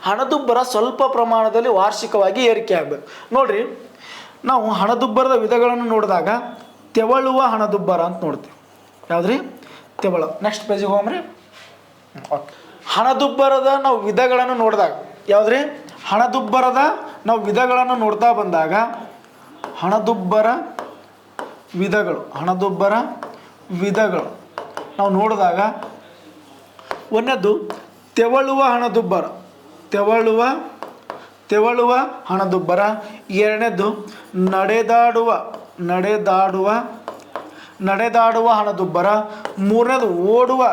ಹಣದುಬ್ಬರ ಸ್ವಲ್ಪ ಪ್ರಮಾಣದಲ್ಲಿ ವಾರ್ಷಿಕವಾಗಿ ಏರಿಕೆ ಆಗಬೇಕು. ನೋಡ್ರಿ, ನಾವು ಹಣದುಬ್ಬರದ ವಿಧಗಳನ್ನು ನೋಡಿದಾಗ ತೆವಳುವ ಹಣದುಬ್ಬರ ಅಂತ ನೋಡ್ತೀವಿ. ಯಾವುದ್ರಿ? ತೆವಳು. ನೆಕ್ಸ್ಟ್ ಪೇಜಿಗೆ ಹೋಗ್ರಿ. ಓಕೆ. ಹಣದುಬ್ಬರದ ನಾವು ವಿಧಗಳನ್ನು ನೋಡಿದಾಗ ಯಾವುದ್ರಿ ಹಣದುಬ್ಬರದ ನಾವು ವಿಧಗಳನ್ನು ನೋಡ್ತಾ ಬಂದಾಗ ಹಣದುಬ್ಬರ ವಿಧಗಳು ನಾವು ನೋಡಿದಾಗ ಒಂದನೇದು ತೆವಳುವ ಹಣದುಬ್ಬರ, ಎರಡನೇದು ನಡೆದಾಡುವ ಹಣದುಬ್ಬರ, ಮೂರನೇದು ಓಡುವ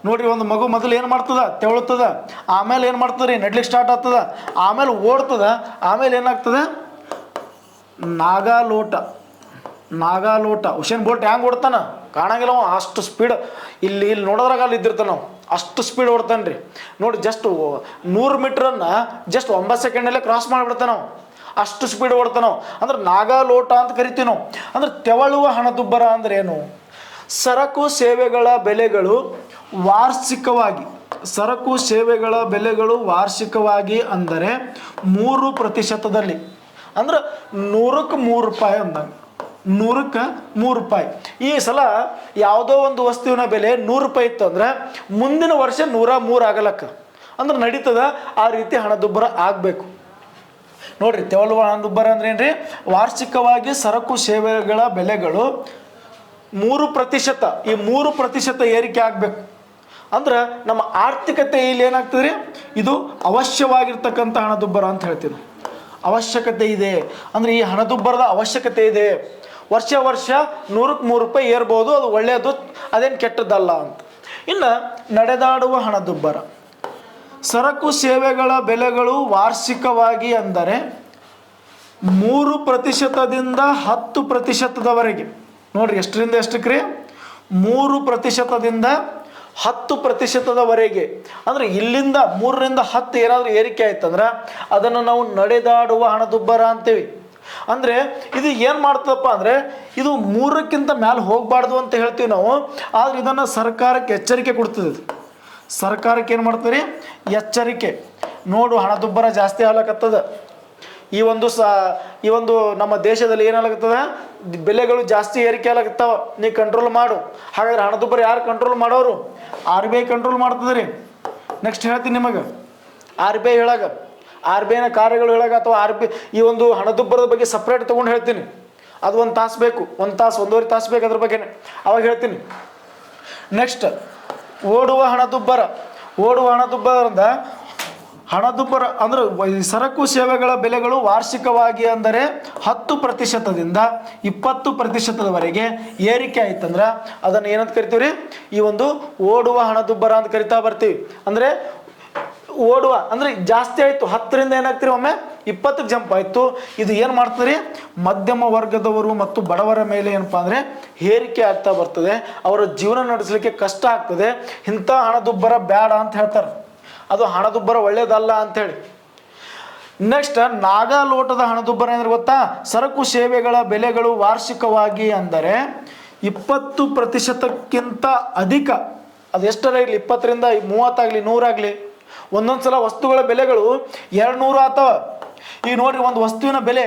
ನೋಡ್ರಿ, ಒಂದು ಮಗು ಮೊದಲು ಏನು ಮಾಡ್ತದ ತೆವಳುತ್ತದ, ಆಮೇಲೆ ಏನು ಮಾಡ್ತದ ರೀ ನಡ್ಲಿಕ್ಕೆ ಸ್ಟಾರ್ಟ್ ಆಗ್ತದ, ಆಮೇಲೆ ಓಡ್ತದ, ಆಮೇಲೆ ಏನಾಗ್ತದ ನಾಗಾಲೋಟ. ಹುಸೇನ್ ಬೋಲ್ಟ್ ಹೆಂಗೆ ಓಡ್ತಾನ ಕಾಣಂಗಿಲ್ಲ, ಅಷ್ಟು ಸ್ಪೀಡ್ ಇಲ್ಲಿ ನೋಡೋದ್ರಾಗ ಅಲ್ಲಿ ಇದ್ದಿರ್ತಾನೆ ನಾವು, ಅಷ್ಟು ಸ್ಪೀಡ್ ಓಡ್ತಾನೆ ರೀ. ನೋಡಿ ಜಸ್ಟ್ 100 ಮೀಟ್ರನ್ನು ಜಸ್ಟ್ 9 ಸೆಕೆಂಡಲ್ಲೇ ಕ್ರಾಸ್ ಮಾಡಿಬಿಡ್ತಾನೆ ನಾವು, ಅಷ್ಟು ಸ್ಪೀಡ್ ಓಡ್ತಾನೆ ನಾವು. ಅಂದ್ರೆ ನಾಗಾಲೋಟ ಅಂತ ಕರಿತೀವಿ ನಾವು. ಅಂದ್ರೆ ತೆವಳುವ ಹಣದುಬ್ಬರ ಅಂದ್ರೆ ಏನು? ಸರಕು ಸೇವೆಗಳ ಬೆಲೆಗಳು ವಾರ್ಷಿಕವಾಗಿ ಅಂದರೆ 3%, ಅಂದ್ರೆ 100ಕ್ಕೆ 3 ರೂಪಾಯಿ ಅಂದಂಗೆ, 100ಕ್ಕೆ 3 ರೂಪಾಯಿ. ಈ ಸಲ ಯಾವುದೋ ಒಂದು ವಸ್ತುವಿನ ಬೆಲೆ 100 ರೂಪಾಯಿ ಇತ್ತು ಅಂದ್ರೆ ಮುಂದಿನ ವರ್ಷ 103 ಆಗಲಕ್ಕ, ಅಂದ್ರೆ ನಡೀತದ. ಆ ರೀತಿ ಹಣದುಬ್ಬರ ಆಗಬೇಕು ನೋಡ್ರಿ. ತೆವಳುವ ಹಣದುಬ್ಬರ ಅಂದ್ರೆ ಏನ್ರಿ? ವಾರ್ಷಿಕವಾಗಿ ಸರಕು ಸೇವೆಗಳ ಬೆಲೆಗಳು 3%, ಈ 3% ಏರಿಕೆ ಆಗಬೇಕು. ಅಂದ್ರೆ ನಮ್ಮ ಆರ್ಥಿಕತೆ ಇಲ್ಲಿ ಏನಾಗ್ತದೆ ರೀ, ಇದು ಅವಶ್ಯವಾಗಿರ್ತಕ್ಕಂಥ ಹಣದುಬ್ಬರ ಅಂತ ಹೇಳ್ತೀವಿ. ಅವಶ್ಯಕತೆ ಇದೆ ಅಂದರೆ ಈ ಹಣದುಬ್ಬರದ ಅವಶ್ಯಕತೆ ಇದೆ. ವರ್ಷ 100ಕ್ಕೆ 3 ರೂಪಾಯಿ ಏರ್ಬೋದು, ಅದು ಒಳ್ಳೆಯದು, ಅದೇನು ಕೆಟ್ಟದ್ದಲ್ಲ ಅಂತ. ಇನ್ನು ನಡೆದಾಡುವ ಹಣದುಬ್ಬರ, ಸರಕು ಸೇವೆಗಳ ಬೆಲೆಗಳು ವಾರ್ಷಿಕವಾಗಿ ಅಂದರೆ 3%ದಿಂದ 10%ದವರೆಗೆ. ನೋಡ್ರಿ, ಎಷ್ಟರಿಂದ ಎಷ್ಟಕ್ಕೆ ರೀ? 3%ದಿಂದ 10%ದವರೆಗೆ. ಅಂದರೆ ಇಲ್ಲಿಂದ 3ರಿಂದ 10 ಏನಾದರೂ ಏರಿಕೆ ಆಯ್ತಂದ್ರೆ ಅದನ್ನು ನಾವು ನಡೆದಾಡುವ ಹಣದುಬ್ಬರ ಅಂತೀವಿ. ಅಂದರೆ ಇದು ಏನು ಮಾಡ್ತದಪ್ಪ ಅಂದರೆ ಇದು 3ಕ್ಕಿಂತ ಮೇಲೆ ಹೋಗಬಾರ್ದು ಅಂತ ಹೇಳ್ತೀವಿ ನಾವು. ಆದರೆ ಇದನ್ನು ಸರ್ಕಾರಕ್ಕೆ ಎಚ್ಚರಿಕೆ ಕೊಡ್ತದೆ. ಸರ್ಕಾರಕ್ಕೆ ಏನು ಮಾಡ್ತೀರಿ? ಎಚ್ಚರಿಕೆ. ನೋಡು, ಹಣದುಬ್ಬರ ಜಾಸ್ತಿ ಆಗ್ಲಕತ್ತದ, ಈ ಒಂದು ನಮ್ಮ ದೇಶದಲ್ಲಿ ಏನಾಗತ್ತದ, ಬೆಲೆಗಳು ಜಾಸ್ತಿ ಏರಿಕೆ ಆಗ್ಲಕತ್ತಾವ, ನೀ ಕಂಟ್ರೋಲ್ ಮಾಡು. ಹಾಗಾದ್ರೆ ಹಣದುಬ್ಬರ ಯಾರು ಕಂಟ್ರೋಲ್ ಮಾಡೋರು? RBI ಕಂಟ್ರೋಲ್ ಮಾಡ್ತದೆ ರೀ. ನೆಕ್ಸ್ಟ್ ಹೇಳ್ತೀನಿ ನಿಮಗೆ, RBI ಹೇಳಾಗ, RBIನ ಕಾರ್ಯಗಳು ಹೇಳಾಗ, ಅಥವಾ ಈ ಒಂದು ಹಣದುಬ್ಬರದ ಬಗ್ಗೆ ಸಪ್ರೇಟ್ ತೊಗೊಂಡು ಹೇಳ್ತೀನಿ. ಅದು 1 ತಾಸು ಬೇಕು, 1 ತಾಸು 1.5 ತಾಸು ಬೇಕು ಅದ್ರ ಬಗ್ಗೆ, ಅವಾಗ ಹೇಳ್ತೀನಿ. ನೆಕ್ಸ್ಟ್ ಓಡುವ ಹಣದುಬ್ಬರದಿಂದ ಹಣದುಬ್ಬರ ಅಂದ್ರೆ ಸರಕು ಸೇವೆಗಳ ಬೆಲೆಗಳು ವಾರ್ಷಿಕವಾಗಿ ಅಂದರೆ 10%ದಿಂದ 20%ದವರೆಗೆ ಏರಿಕೆ ಆಯ್ತಂದ್ರೆ ಅದನ್ನು ಏನಂತ ಕರಿತೀವಿ ರೀ? ಈ ಒಂದು ಓಡುವ ಹಣದುಬ್ಬರ ಅಂತ ಕರಿತಾ ಬರ್ತೀವಿ. ಅಂದರೆ ಓಡುವ ಅಂದರೆ ಜಾಸ್ತಿ ಆಯಿತು, 10ರಿಂದ ಏನಾಗ್ತೀರಿ ಒಮ್ಮೆ 20ಕ್ಕೆ ಜಂಪ್ ಆಯಿತು. ಇದು ಏನು ಮಾಡ್ತದೆ? ಮಧ್ಯಮ ವರ್ಗದವರು ಮತ್ತು ಬಡವರ ಮೇಲೆ ಏನಪ್ಪ ಅಂದರೆ ಏರಿಕೆ ಆಗ್ತಾ ಬರ್ತದೆ, ಅವರ ಜೀವನ ನಡೆಸಲಿಕ್ಕೆ ಕಷ್ಟ ಆಗ್ತದೆ. ಇಂಥ ಹಣದುಬ್ಬರ ಬೇಡ ಅಂತ ಹೇಳ್ತಾರೆ, ಅದು ಹಣದುಬ್ಬರ ಒಳ್ಳೇದಲ್ಲ ಅಂಥೇಳಿ. ನೆಕ್ಸ್ಟ್ ನಾಗಾಲೋಟದ ಹಣದುಬ್ಬರ ಅಂದರೆ ಗೊತ್ತಾ? ಸರಕು ಸೇವೆಗಳ ಬೆಲೆಗಳು ವಾರ್ಷಿಕವಾಗಿ ಅಂದರೆ 20%ಕ್ಕಿಂತ ಅಧಿಕ, ಅದು ಎಷ್ಟರ ಇರಲಿ, 20ರಿಂದ 30 ಆಗಲಿ 100 ಆಗಲಿ. ಒಂದೊಂದು ಸಲ ವಸ್ತುಗಳ ಬೆಲೆಗಳು 200 ಆಗ್ತಾವ. ಈಗ ನೋಡ್ರಿ, ಒಂದು ವಸ್ತುವಿನ ಬೆಲೆ,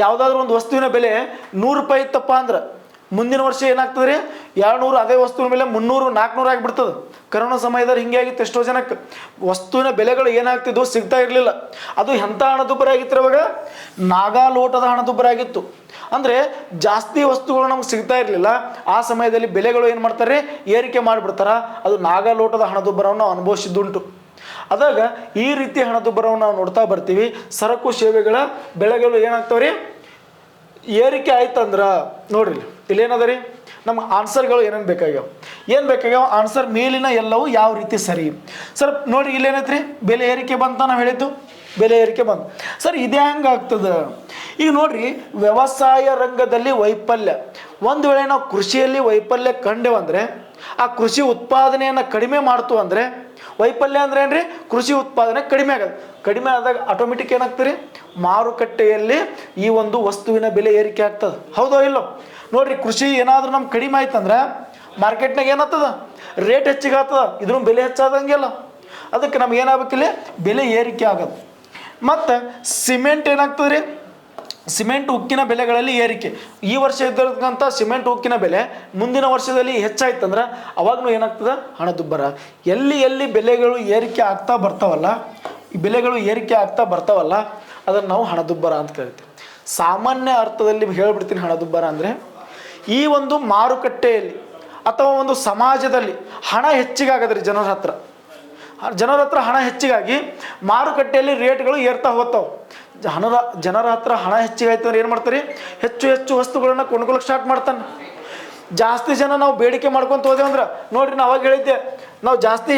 ಯಾವುದಾದ್ರೂ ಒಂದು ವಸ್ತುವಿನ ಬೆಲೆ 100 ರೂಪಾಯಿ ಇತ್ತಪ್ಪ ಅಂದ್ರೆ ಮುಂದಿನ ವರ್ಷ ಏನಾಗ್ತದೆ ರೀ? 200, ಅದೇ ವಸ್ತುವಿನ ಮೇಲೆ 300, 400 ಆಗಿಬಿಡ್ತದೆ. ಕರೋನಾ ಸಮಯದಲ್ಲಿ ಹಿಂಗೆ ಆಗಿತ್ತು. ಎಷ್ಟೋ ಜನಕ್ಕೆ ವಸ್ತುವಿನ ಬೆಲೆಗಳು ಏನಾಗ್ತಿದ್ವು, ಸಿಗ್ತಾ ಇರಲಿಲ್ಲ. ಅದು ಎಂಥ ಹಣದುಬ್ಬರ ಆಗಿತ್ತು ಅವಾಗ? ನಾಗಾಲೋಟದ ಹಣದುಬ್ಬರ ಆಗಿತ್ತು. ಅಂದರೆ ಜಾಸ್ತಿ ವಸ್ತುಗಳು ನಮ್ಗೆ ಸಿಗ್ತಾ ಇರಲಿಲ್ಲ. ಆ ಸಮಯದಲ್ಲಿ ಬೆಲೆಗಳು ಏನು ಮಾಡ್ತಾರೆ? ಏರಿಕೆ ಮಾಡಿಬಿಡ್ತಾರೆ. ಅದು ನಾಗಾಲೋಟದ ಹಣದುಬ್ಬರವನ್ನು ನಾವು ಅನುಭವಿಸಿದ್ದುಂಟು. ಅದಾಗ ಈ ರೀತಿ ಹಣದುಬ್ಬರವನ್ನು ನಾವು ನೋಡ್ತಾ ಬರ್ತೀವಿ. ಸರಕು ಸೇವೆಗಳ ಬೆಲೆಗಳು ಏನಾಗ್ತಾವೆ ರೀ? ಏರಿಕೆ ಆಯ್ತಂದ್ರೆ ನೋಡ್ರಿ, ಇಲ್ಲೇನದ ರೀ, ನಮ್ಮ ಆನ್ಸರ್ಗಳು ಏನೇನು ಬೇಕಾಗ್ಯಾವ ಆನ್ಸರ್ ಮೇಲಿನ ಎಲ್ಲವೂ ಯಾವ ರೀತಿ ಸರಿ ಸರ್? ನೋಡ್ರಿ, ಇಲ್ಲೇನೈತ್ರಿ, ಬೆಲೆ ಏರಿಕೆ ಬಂತ ನಾವು ಹೇಳಿದ್ದು, ಬೆಲೆ ಏರಿಕೆ ಬಂತು ಸರ್. ಇದೇ ಹೆಂಗೆ ಆಗ್ತದೆ? ಈಗ ನೋಡ್ರಿ, ವ್ಯವಸಾಯ ರಂಗದಲ್ಲಿ ವೈಫಲ್ಯ, ಒಂದು ವೇಳೆ ನಾವು ಕೃಷಿಯಲ್ಲಿ ವೈಫಲ್ಯ ಕಂಡೆವಂದರೆ, ಆ ಕೃಷಿ ಉತ್ಪಾದನೆಯನ್ನು ಕಡಿಮೆ ಮಾಡ್ತು ಅಂದರೆ, ವೈಫಲ್ಯ ಅಂದ್ರೆ ಏನ್ರಿ? ಕೃಷಿ ಉತ್ಪಾದನೆ ಕಡಿಮೆ ಆಗೋದು. ಕಡಿಮೆ ಆದಾಗ ಆಟೋಮೆಟಿಕ್ ಏನಾಗ್ತದೆ? ಮಾರುಕಟ್ಟೆಯಲ್ಲಿ ಈ ಒಂದು ವಸ್ತುವಿನ ಬೆಲೆ ಏರಿಕೆ ಆಗ್ತದೆ. ಹೌದೋ ಇಲ್ಲೋ? ನೋಡ್ರಿ, ಕೃಷಿ ಏನಾದರೂ ನಮ್ಗೆ ಕಡಿಮೆ ಆಯ್ತಂದ್ರೆ ಮಾರ್ಕೆಟ್ನಾಗ ಏನಾಗ್ತದ? ರೇಟ್ ಹೆಚ್ಚಿಗೆ ಆಗ್ತದ, ಇದ್ರ ಬೆಲೆ ಹೆಚ್ಚಾದಂಗೆಲ್ಲ. ಅದಕ್ಕೆ ನಮ್ಗೆ ಏನಾಗಬೇಕಿಲ್ಲ? ಬೆಲೆ ಏರಿಕೆ ಆಗೋದು. ಮತ್ತು ಸಿಮೆಂಟ್ ಏನಾಗ್ತದೆ ರೀ? ಸಿಮೆಂಟ್ ಉಕ್ಕಿನ ಬೆಲೆಗಳಲ್ಲಿ ಏರಿಕೆ. ಈ ವರ್ಷ ಇದ್ದಿರತಕ್ಕಂಥ ಸಿಮೆಂಟ್ ಉಕ್ಕಿನ ಬೆಲೆ ಮುಂದಿನ ವರ್ಷದಲ್ಲಿ ಹೆಚ್ಚಾಯ್ತಂದ್ರೆ ಅವಾಗೂ ಏನಾಗ್ತದೆ? ಹಣದುಬ್ಬರ. ಎಲ್ಲಿ ಎಲ್ಲಿ ಬೆಲೆಗಳು ಏರಿಕೆ ಆಗ್ತಾ ಬರ್ತಾವಲ್ಲ, ಈ ಬೆಲೆಗಳು ಏರಿಕೆ ಆಗ್ತಾ ಬರ್ತಾವಲ್ಲ, ಅದನ್ನು ನಾವು ಹಣದುಬ್ಬರ ಅಂತ ಕರಿತೀವಿ. ಸಾಮಾನ್ಯ ಅರ್ಥದಲ್ಲಿ ಹೇಳ್ಬಿಡ್ತೀನಿ, ಹಣದುಬ್ಬರ ಅಂದರೆ ಈ ಒಂದು ಮಾರುಕಟ್ಟೆಯಲ್ಲಿ ಅಥವಾ ಒಂದು ಸಮಾಜದಲ್ಲಿ ಹಣ ಹೆಚ್ಚಿಗಾಗದ್ರಿ ಜನರ ಹತ್ರ ಹಣ ಹೆಚ್ಚಿಗಾಗಿ ಮಾರುಕಟ್ಟೆಯಲ್ಲಿ ರೇಟ್ಗಳು ಏರ್ತಾ ಹೋಗ್ತಾವೆ. ಜನರ ಹತ್ರ ಹಣ ಹೆಚ್ಚಿಗಾಯ್ತು ಅಂದ್ರೆ ಏನು ಮಾಡ್ತಾರೆ? ಹೆಚ್ಚು ಹೆಚ್ಚು ವಸ್ತುಗಳನ್ನು ಕೊಂಡ್ಕೊಳ್ಳೋಕೆ ಸ್ಟಾರ್ಟ್ ಮಾಡ್ತಾನೆ. ಜಾಸ್ತಿ ಜನ ನಾವು ಬೇಡಿಕೆ ಮಾಡ್ಕೊತ ಹೋದೆವು ಅಂದ್ರೆ, ನೋಡ್ರಿ ನಾವು ಅವಾಗ ಹೇಳಿದ್ದೆ, ನಾವು ಜಾಸ್ತಿ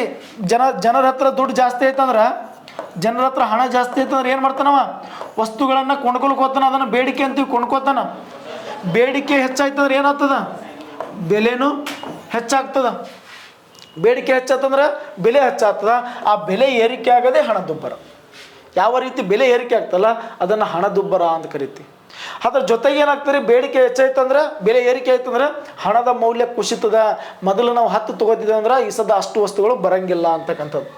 ಜನರ ಹತ್ರ ದುಡ್ಡು ಜಾಸ್ತಿ ಆಯ್ತಂದ್ರೆ, ಜನರ ಹತ್ರ ಹಣ ಜಾಸ್ತಿ ಆಯ್ತಂದ್ರೆ ಏನು ಮಾಡ್ತಾನವ? ವಸ್ತುಗಳನ್ನು ಕೊಂಡ್ಕೊಳಕ್ಕೆ ಹೋಗ್ತಾನೆ. ಅದನ್ನು ಬೇಡಿಕೆ ಅಂತೀವಿ, ಕೊಂಡ್ಕೋತಾನ. ಬೇಡಿಕೆ ಹೆಚ್ಚಾಯ್ತಂದ್ರೆ ಏನಾಗ್ತದ? ಬೆಲೆನೂ ಹೆಚ್ಚಾಗ್ತದ. ಬೇಡಿಕೆ ಹೆಚ್ಚಾತಂದ್ರೆ ಬೆಲೆ ಹೆಚ್ಚಾಗ್ತದ. ಆ ಬೆಲೆ ಏರಿಕೆ ಆಗೋದೇ ಹಣದುಬ್ಬರ. ಯಾವ ರೀತಿ ಬೆಲೆ ಏರಿಕೆ ಆಗ್ತಲ್ಲ ಅದನ್ನು ಹಣದುಬ್ಬರ ಅಂತ ಕರಿತೀವಿ. ಅದ್ರ ಜೊತೆಗೆ ಏನಾಗ್ತದೆ? ಬೇಡಿಕೆ ಹೆಚ್ಚಾಯ್ತಂದ್ರೆ, ಬೆಲೆ ಏರಿಕೆ ಆಯ್ತಂದ್ರೆ ಹಣದ ಮೌಲ್ಯ ಕುಸಿತದ. ಮೊದಲು ನಾವು 10 ತೊಗೋತಿದ್ದೇವೆ ಅಂದ್ರೆ ಈ ಸದ ಅಷ್ಟು ವಸ್ತುಗಳು ಬರಂಗಿಲ್ಲ ಅಂತಕ್ಕಂಥದ್ದು.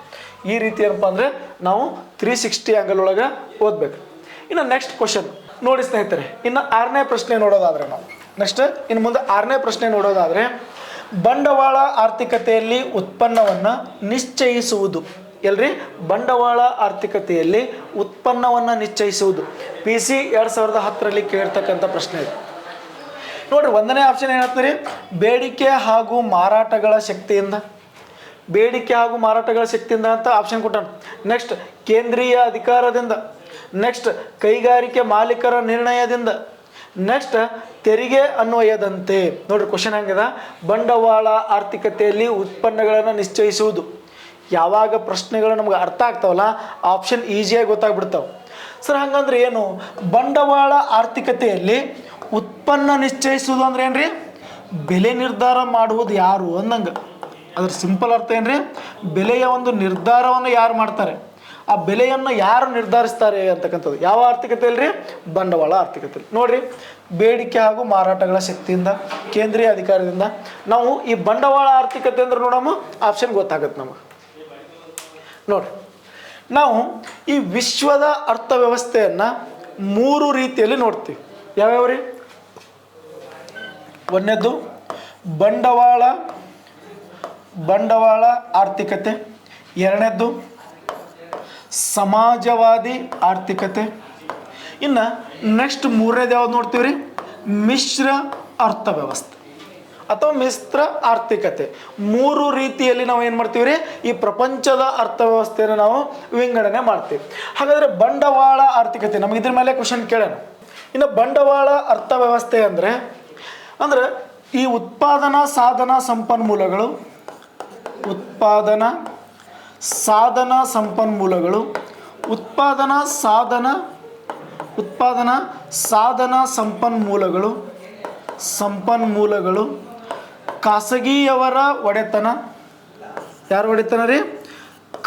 ಈ ರೀತಿ ಏನಪ್ಪ ಅಂದರೆ ನಾವು 360 ಆ್ಯಂಗಲ್ ಒಳಗೆ ಓದಬೇಕು. ಇನ್ನು ನೆಕ್ಸ್ಟ್ ಕ್ವಶನ್ ನೋಡಿ ಸ್ನೇಹಿತರೆ, ಇನ್ನು 6ನೇ ಪ್ರಶ್ನೆ ನೋಡೋದಾದರೆ ಇನ್ನು ಮುಂದೆ 6ನೇ ಪ್ರಶ್ನೆ ನೋಡೋದಾದರೆ, ಬಂಡವಾಳ ಆರ್ಥಿಕತೆಯಲ್ಲಿ ಉತ್ಪನ್ನವನ್ನು ನಿಶ್ಚಯಿಸುವುದು. ಎಲ್ರಿ? ಬಂಡವಾಳ ಆರ್ಥಿಕತೆಯಲ್ಲಿ ಉತ್ಪನ್ನವನ್ನು ನಿಶ್ಚಯಿಸುವುದು. PC 2010ರಲ್ಲಿ ಕೇಳಿರ್ತಕ್ಕಂಥ ಪ್ರಶ್ನೆ ಇದೆ ನೋಡ್ರಿ. 1ನೇ ಆಪ್ಷನ್ ಏನಾಗ್ತದೆ? ಬೇಡಿಕೆ ಹಾಗೂ ಮಾರಾಟಗಳ ಶಕ್ತಿಯಿಂದ. ಬೇಡಿಕೆ ಹಾಗೂ ಮಾರಾಟಗಳ ಶಕ್ತಿಯಿಂದ ಅಂತ ಆಪ್ಷನ್ ಕೊಟ್ಟಾನ. ನೆಕ್ಸ್ಟ್ ಕೇಂದ್ರೀಯ ಅಧಿಕಾರದಿಂದ. ನೆಕ್ಸ್ಟ್ ಕೈಗಾರಿಕೆ ಮಾಲೀಕರ ನಿರ್ಣಯದಿಂದ. ನೆಕ್ಸ್ಟ್ ತೆರಿಗೆ ಅನ್ವಯದಂತೆ. ನೋಡ್ರಿ ಕ್ವಶನ್ ಹೆಂಗದ? ಬಂಡವಾಳ ಆರ್ಥಿಕತೆಯಲ್ಲಿ ಉತ್ಪನ್ನಗಳನ್ನು ನಿಶ್ಚಯಿಸುವುದು. ಯಾವಾಗ ಪ್ರಶ್ನೆಗಳು ನಮ್ಗೆ ಅರ್ಥ ಆಗ್ತಾವಲ್ಲ, ಆಪ್ಷನ್ ಈಸಿಯಾಗಿ ಗೊತ್ತಾಗ್ಬಿಡ್ತಾವೆ. ಸರ್ ಹಂಗಂದ್ರೆ ಏನು? ಬಂಡವಾಳ ಆರ್ಥಿಕತೆಯಲ್ಲಿ ಉತ್ಪನ್ನ ನಿಶ್ಚಯಿಸುವುದು ಅಂದ್ರೆ ಏನ್ರಿ? ಬೆಲೆ ನಿರ್ಧಾರ ಮಾಡುವುದು ಯಾರು ಅಂದಂಗೆ. ಅದ್ರ ಸಿಂಪಲ್ ಅರ್ಥ ಏನ್ರಿ? ಬೆಲೆಯ ಒಂದು ನಿರ್ಧಾರವನ್ನು ಯಾರು ಮಾಡ್ತಾರೆ, ಆ ಬೆಲೆಯನ್ನು ಯಾರು ನಿರ್ಧರಿಸ್ತಾರೆ ಅಂತಕ್ಕಂಥದ್ದು. ಯಾವ ಆರ್ಥಿಕತೆಯಲ್ಲಿ ರೀ? ಬಂಡವಾಳ ಆರ್ಥಿಕತೆಯಲ್ಲಿ. ನೋಡ್ರಿ, ಬೇಡಿಕೆ ಹಾಗೂ ಮಾರಾಟಗಳ ಶಕ್ತಿಯಿಂದ, ಕೇಂದ್ರೀಯ ಅಧಿಕಾರದಿಂದ. ನಾವು ಈ ಬಂಡವಾಳ ಆರ್ಥಿಕತೆ ಅಂದ್ರೆ ನೋಡಮ್ಮ ಆಪ್ಷನ್ ಗೊತ್ತಾಗುತ್ತೆ ನಮಗೆ. ನೋಡ್ರಿ, ನಾವು ಈ ವಿಶ್ವದ ಅರ್ಥವ್ಯವಸ್ಥೆಯನ್ನು 3 ರೀತಿಯಲ್ಲಿ ನೋಡ್ತೀವಿ. ಯಾವ್ಯಾವ ರೀ? 1ನೇದು ಬಂಡವಾಳ ಆರ್ಥಿಕತೆ. 2ನೇದು ಸಮಾಜವಾದಿ ಆರ್ಥಿಕತೆ. ಇನ್ನು ನೆಕ್ಸ್ಟ್ 3ನೇದು ಯಾವ್ದು ನೋಡ್ತೀವಿ ರೀ? ಮಿಶ್ರ ಅರ್ಥವ್ಯವಸ್ಥೆ ಅಥವಾ ಮಿಶ್ರ ಆರ್ಥಿಕತೆ. 3 ರೀತಿಯಲ್ಲಿ ನಾವು ಏನು ಮಾಡ್ತೀವಿ ರೀ? ಈ ಪ್ರಪಂಚದ ಅರ್ಥವ್ಯವಸ್ಥೆಯನ್ನು ನಾವು ವಿಂಗಡಣೆ ಮಾಡ್ತೀವಿ. ಹಾಗಾದರೆ ಬಂಡವಾಳ ಆರ್ಥಿಕತೆ ನಮಗೆ ಇದ್ರ ಮೇಲೆ ಕ್ವಶನ್ ಕೇಳೋಣ. ಇನ್ನು ಬಂಡವಾಳ ಅರ್ಥವ್ಯವಸ್ಥೆ ಅಂದರೆ ಈ ಉತ್ಪಾದನಾ ಸಾಧನ ಸಂಪನ್ಮೂಲಗಳು, ಉತ್ಪಾದನಾ ಸಾಧನ ಸಂಪನ್ಮೂಲಗಳು ಖಾಸಗಿಯವರ ಒಡೆತನ. ಯಾರ ಒಡೆತನ ರೀ?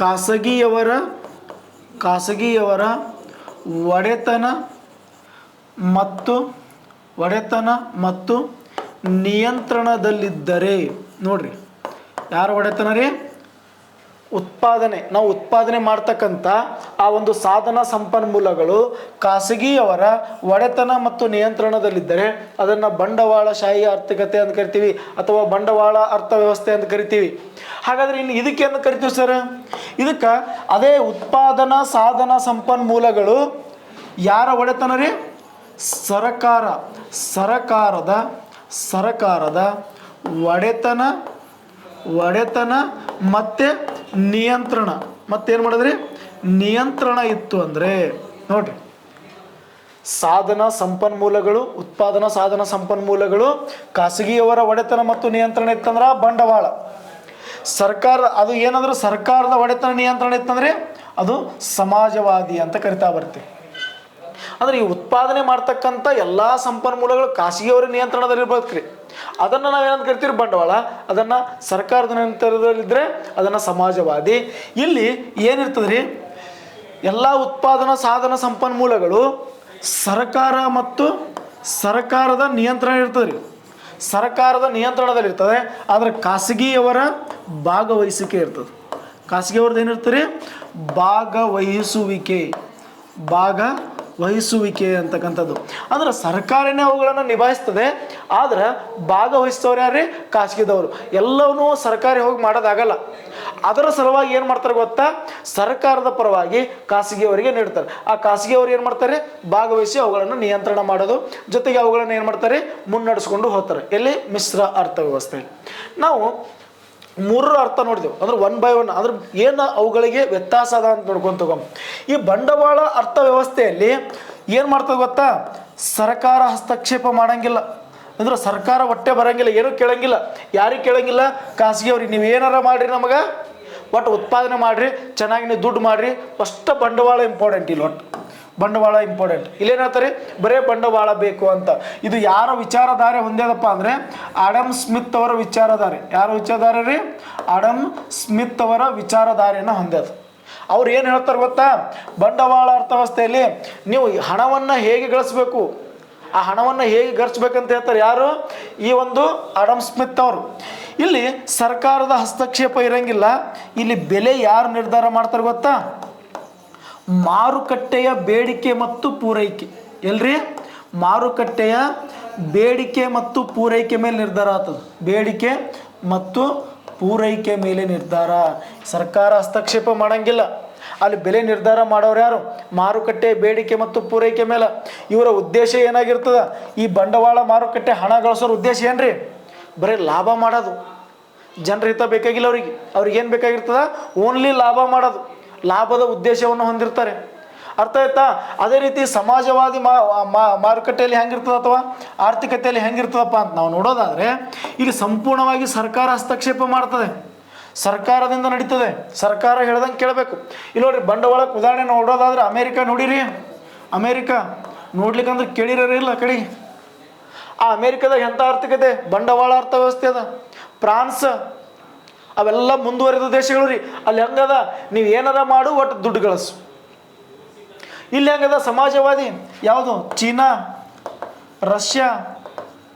ಖಾಸಗಿಯವರ ಒಡೆತನ ಮತ್ತು ನಿಯಂತ್ರಣದಲ್ಲಿದ್ದರೆ. ನೋಡ್ರಿ, ಯಾರ ಒಡೆತನ ರೀ? ನಾವು ಉತ್ಪಾದನೆ ಮಾಡ್ತಕ್ಕಂಥ ಆ ಒಂದು ಸಾಧನ ಸಂಪನ್ಮೂಲಗಳು ಖಾಸಗಿಯವರ ಒಡೆತನ ಮತ್ತು ನಿಯಂತ್ರಣದಲ್ಲಿದ್ದರೆ ಅದನ್ನು ಬಂಡವಾಳಶಾಹಿ ಆರ್ಥಿಕತೆ ಅಂತ ಕರಿತೀವಿ, ಅಥವಾ ಬಂಡವಾಳ ಅರ್ಥವ್ಯವಸ್ಥೆ ಅಂತ ಕರಿತೀವಿ. ಹಾಗಾದರೆ ಇನ್ನು ಇದಕ್ಕೆ ಅಂತ ಕರಿತೀವಿ ಸರ್? ಇದಕ್ಕೆ ಅದೇ ಉತ್ಪಾದನಾ ಸಾಧನ ಸಂಪನ್ಮೂಲಗಳು ಯಾರ ಒಡೆತನ ರೀ? ಸರಕಾರದ ಒಡೆತನ ಮತ್ತೆ ನಿಯಂತ್ರಣ. ಮತ್ತೇನು ಮಾಡಿದ್ರಿ? ನಿಯಂತ್ರಣ ಇತ್ತು ಅಂದರೆ ನೋಡ್ರಿ, ಉತ್ಪಾದನಾ ಸಾಧನ ಸಂಪನ್ಮೂಲಗಳು ಖಾಸಗಿಯವರ ಒಡೆತನ ಮತ್ತು ನಿಯಂತ್ರಣ ಇತ್ತಂದ್ರೆ ಬಂಡವಾಳ. ಅದು ಏನಾದರೂ ಸರ್ಕಾರದ ಒಡೆತನ ನಿಯಂತ್ರಣ ಇತ್ತಂದ್ರೆ ಅದು ಸಮಾಜವಾದಿ ಅಂತ ಕರಿತಾ ಬರ್ತೀವಿ. ಅಂದರೆ ಈ ಉತ್ಪಾದನೆ ಮಾಡ್ತಕ್ಕಂಥ ಎಲ್ಲ ಸಂಪನ್ಮೂಲಗಳು ಖಾಸಗಿಯವರ ನಿಯಂತ್ರಣದಲ್ಲಿರ್ಬೇಕ್ರಿ, ಅದನ್ನು ನಾವೇನಂತ ಕರಿತೀವಿ? ಬಂಡವಾಳ. ಅದನ್ನು ಸರ್ಕಾರದ ನಿಯಂತ್ರಣದಲ್ಲಿದ್ದರೆ ಅದನ್ನು ಸಮಾಜವಾದಿ. ಇಲ್ಲಿ ಏನಿರ್ತದೆ ರೀ? ಎಲ್ಲ ಉತ್ಪಾದನಾ ಸಾಧನ ಸಂಪನ್ಮೂಲಗಳು ಸರ್ಕಾರದ ನಿಯಂತ್ರಣ ಇರ್ತದೆ ರೀ, ಸರ್ಕಾರದ ನಿಯಂತ್ರಣದಲ್ಲಿರ್ತದೆ. ಆದರೆ ಖಾಸಗಿಯವರ ಭಾಗವಹಿಸುವಿಕೆ ಇರ್ತದೆ. ಖಾಸಗಿಯವ್ರದ್ದು ಏನಿರ್ತದೆ ರೀ? ಭಾಗವಹಿಸುವಿಕೆ ವಹಿಸುವಿಕೆ ಅಂತಕ್ಕಂಥದ್ದು. ಅಂದ್ರೆ ಸರ್ಕಾರನೇ ಅವುಗಳನ್ನು ನಿಭಾಯಿಸ್ತದೆ, ಆದ್ರೆ ಭಾಗವಹಿಸ್ತವ್ರು ಯಾರೇ ಖಾಸಗಿದವರು. ಎಲ್ಲವನ್ನೂ ಸರ್ಕಾರಿ ಹೋಗಿ ಮಾಡೋದಾಗಲ್ಲ. ಅದರ ಸಲುವಾಗಿ ಏನು ಮಾಡ್ತಾರೆ ಗೊತ್ತಾ, ಸರ್ಕಾರದ ಪರವಾಗಿ ಖಾಸಗಿಯವರಿಗೆ ನೀಡ್ತಾರೆ. ಆ ಖಾಸಗಿಯವರು ಏನು ಮಾಡ್ತಾರೆ, ಭಾಗವಹಿಸಿ ಅವುಗಳನ್ನು ನಿಯಂತ್ರಣ ಮಾಡೋದು, ಜೊತೆಗೆ ಅವುಗಳನ್ನು ಏನು ಮಾಡ್ತಾರೆ, ಮುನ್ನಡೆಸ್ಕೊಂಡು ಹೋಗ್ತಾರೆ. ಎಲ್ಲಿ? ಮಿಶ್ರ ಅರ್ಥವ್ಯವಸ್ಥೆ. ನಾವು ಮೂರರ ಅರ್ಥ ನೋಡಿದೆವು. ಅಂದ್ರೆ 1 by 1 ಅಂದ್ರೆ ಏನು ಅವುಗಳಿಗೆ ವ್ಯತ್ಯಾಸ ಅದ ಅಂತ ನೋಡ್ಕೊಂಡು ತಗೊಂಡು, ಈ ಬಂಡವಾಳ ಅರ್ಥವ್ಯವಸ್ಥೆಯಲ್ಲಿ ಏನು ಮಾಡ್ತದೆ ಗೊತ್ತಾ, ಸರ್ಕಾರ ಹಸ್ತಕ್ಷೇಪ ಮಾಡಂಗಿಲ್ಲ. ಅಂದ್ರೆ ಸರ್ಕಾರ ಹೊಟ್ಟೆ ಬರಂಗಿಲ್ಲ, ಏನೂ ಕೇಳಂಗಿಲ್ಲ. ಯಾರಿಗೆ ಕೇಳಂಗಿಲ್ಲ? ಖಾಸಗಿಯವ್ರಿಗೆ. ನೀವು ಏನಾರ ಮಾಡಿರಿ, ನಮಗೆ ಒಟ್ಟು ಉತ್ಪಾದನೆ ಮಾಡಿರಿ, ಚೆನ್ನಾಗಿ ನೀವು ದುಡ್ಡು ಮಾಡಿರಿ. ಫಸ್ಟ್ ಬಂಡವಾಳ ಇಂಪಾರ್ಟೆಂಟ್. ಇಲ್ಲಿ ಒಟ್ಟು ಬಂಡವಾಳ ಇಂಪಾರ್ಟೆಂಟ್. ಇಲ್ಲೇನಂತಾರೆ, ಬರೇ ಬಂಡವಾಳ ಬೇಕು ಅಂತ. ಇದು ಯಾರ ವಿಚಾರಧಾರೆ ಹೊಂದ್ಯದಪ್ಪ ಅಂದರೆ ಆಡಮ್ ಸ್ಮಿತ್ ಅವರ ವಿಚಾರಧಾರೆ. ಯಾರ ವಿಚಾರಧಾರೆ ರೀ? ಆಡಮ್ ಸ್ಮಿತ್ ಅವರ ವಿಚಾರಧಾರೆಯನ್ನು ಹೊಂದ್ಯದ. ಅವ್ರು ಏನು ಹೇಳ್ತಾರೆ ಗೊತ್ತಾ, ಬಂಡವಾಳ ಅರ್ಥವ್ಯವಸ್ಥೆಯಲ್ಲಿ ನೀವು ಹಣವನ್ನು ಹೇಗೆ ಗಳಿಸ್ಬೇಕು, ಆ ಹಣವನ್ನು ಹೇಗೆ ಗಳಿಸ್ಬೇಕಂತ ಹೇಳ್ತಾರೆ. ಯಾರು? ಈ ಒಂದು ಆಡಮ್ ಸ್ಮಿತ್ ಅವರು. ಇಲ್ಲಿ ಸರ್ಕಾರದ ಹಸ್ತಕ್ಷೇಪ ಇರಂಗಿಲ್ಲ. ಇಲ್ಲಿ ಬೆಲೆ ಯಾರು ನಿರ್ಧಾರ ಮಾಡ್ತಾರೆ ಗೊತ್ತಾ, ಮಾರುಕಟ್ಟೆಯ ಬೇಡಿಕೆ ಮತ್ತು ಪೂರೈಕೆ. ಎಲ್ರಿ? ಮಾರುಕಟ್ಟೆಯ ಬೇಡಿಕೆ ಮತ್ತು ಪೂರೈಕೆ ಮೇಲೆ ನಿರ್ಧಾರ ಆಗ್ತದೆ. ಬೇಡಿಕೆ ಮತ್ತು ಪೂರೈಕೆ ಮೇಲೆ ನಿರ್ಧಾರ. ಸರ್ಕಾರ ಹಸ್ತಕ್ಷೇಪ ಮಾಡಂಗಿಲ್ಲ. ಅಲ್ಲಿ ಬೆಲೆ ನಿರ್ಧಾರ ಮಾಡೋರು ಯಾರು? ಮಾರುಕಟ್ಟೆ ಬೇಡಿಕೆ ಮತ್ತು ಪೂರೈಕೆ ಮೇಲೆ. ಇವರ ಉದ್ದೇಶ ಏನಾಗಿರ್ತದ, ಈ ಬಂಡವಾಳ ಮಾರುಕಟ್ಟೆ ಹಣ ಗಳಿಸೋರ ಉದ್ದೇಶ ಏನ್ರಿ? ಬರೀ ಲಾಭ ಮಾಡೋದು. ಜನರ ಹಿತ ಬೇಕಾಗಿಲ್ಲ ಅವ್ರಿಗೆ. ಅವ್ರಿಗೇನು ಬೇಕಾಗಿರ್ತದ? ಓನ್ಲಿ ಲಾಭ ಮಾಡೋದು. ಲಾಭದ ಉದ್ದೇಶವನ್ನು ಹೊಂದಿರ್ತಾರೆ. ಅರ್ಥ ಆಯ್ತಾ? ಅದೇ ರೀತಿ ಸಮಾಜವಾದಿ ಮಾರುಕಟ್ಟೆಯಲ್ಲಿ ಹೆಂಗಿರ್ತದೆ ಅಥವಾ ಆರ್ಥಿಕತೆಯಲ್ಲಿ ಹೆಂಗಿರ್ತದಪ್ಪ ಅಂತ ನಾವು ನೋಡೋದಾದರೆ, ಇಲ್ಲಿ ಸಂಪೂರ್ಣವಾಗಿ ಸರ್ಕಾರ ಹಸ್ತಕ್ಷೇಪ ಮಾಡ್ತದೆ. ಸರ್ಕಾರದಿಂದ ನಡೀತದೆ. ಸರ್ಕಾರ ಹೇಳ್ದಂಗೆ ಕೇಳಬೇಕು. ಇಲ್ಲಿ ನೋಡ್ರಿ, ಬಂಡವಾಳಕ್ಕೆ ಉದಾಹರಣೆ ನೋಡೋದಾದ್ರೆ ಅಮೇರಿಕಾ ನೋಡಿರಿ. ಅಮೇರಿಕಾ ನೋಡ್ಲಿಕ್ಕಂದ್ರೆ ಕೇಳಿರಲಿಲ್ಲ ಕಡೆ. ಆ ಅಮೇರಿಕಾದಾಗ ಎಂಥ ಆರ್ಥಿಕತೆ, ಬಂಡವಾಳ ಅರ್ಥವ್ಯವಸ್ಥೆ ಅದ. ಫ್ರಾನ್ಸ್ ಅವೆಲ್ಲ ಮುಂದುವರೆದ ದೇಶಗಳು ರೀ. ಅಲ್ಲಿ ಹೆಂಗದ, ನೀವು ಏನಾರ ಮಾಡು, ಒಟ್ಟು ದುಡ್ಡು ಗಳಿಸು. ಇಲ್ಲಿ ಹೆಂಗದ ಸಮಾಜವಾದಿ, ಯಾವುದು? ಚೀನಾ, ರಷ್ಯಾ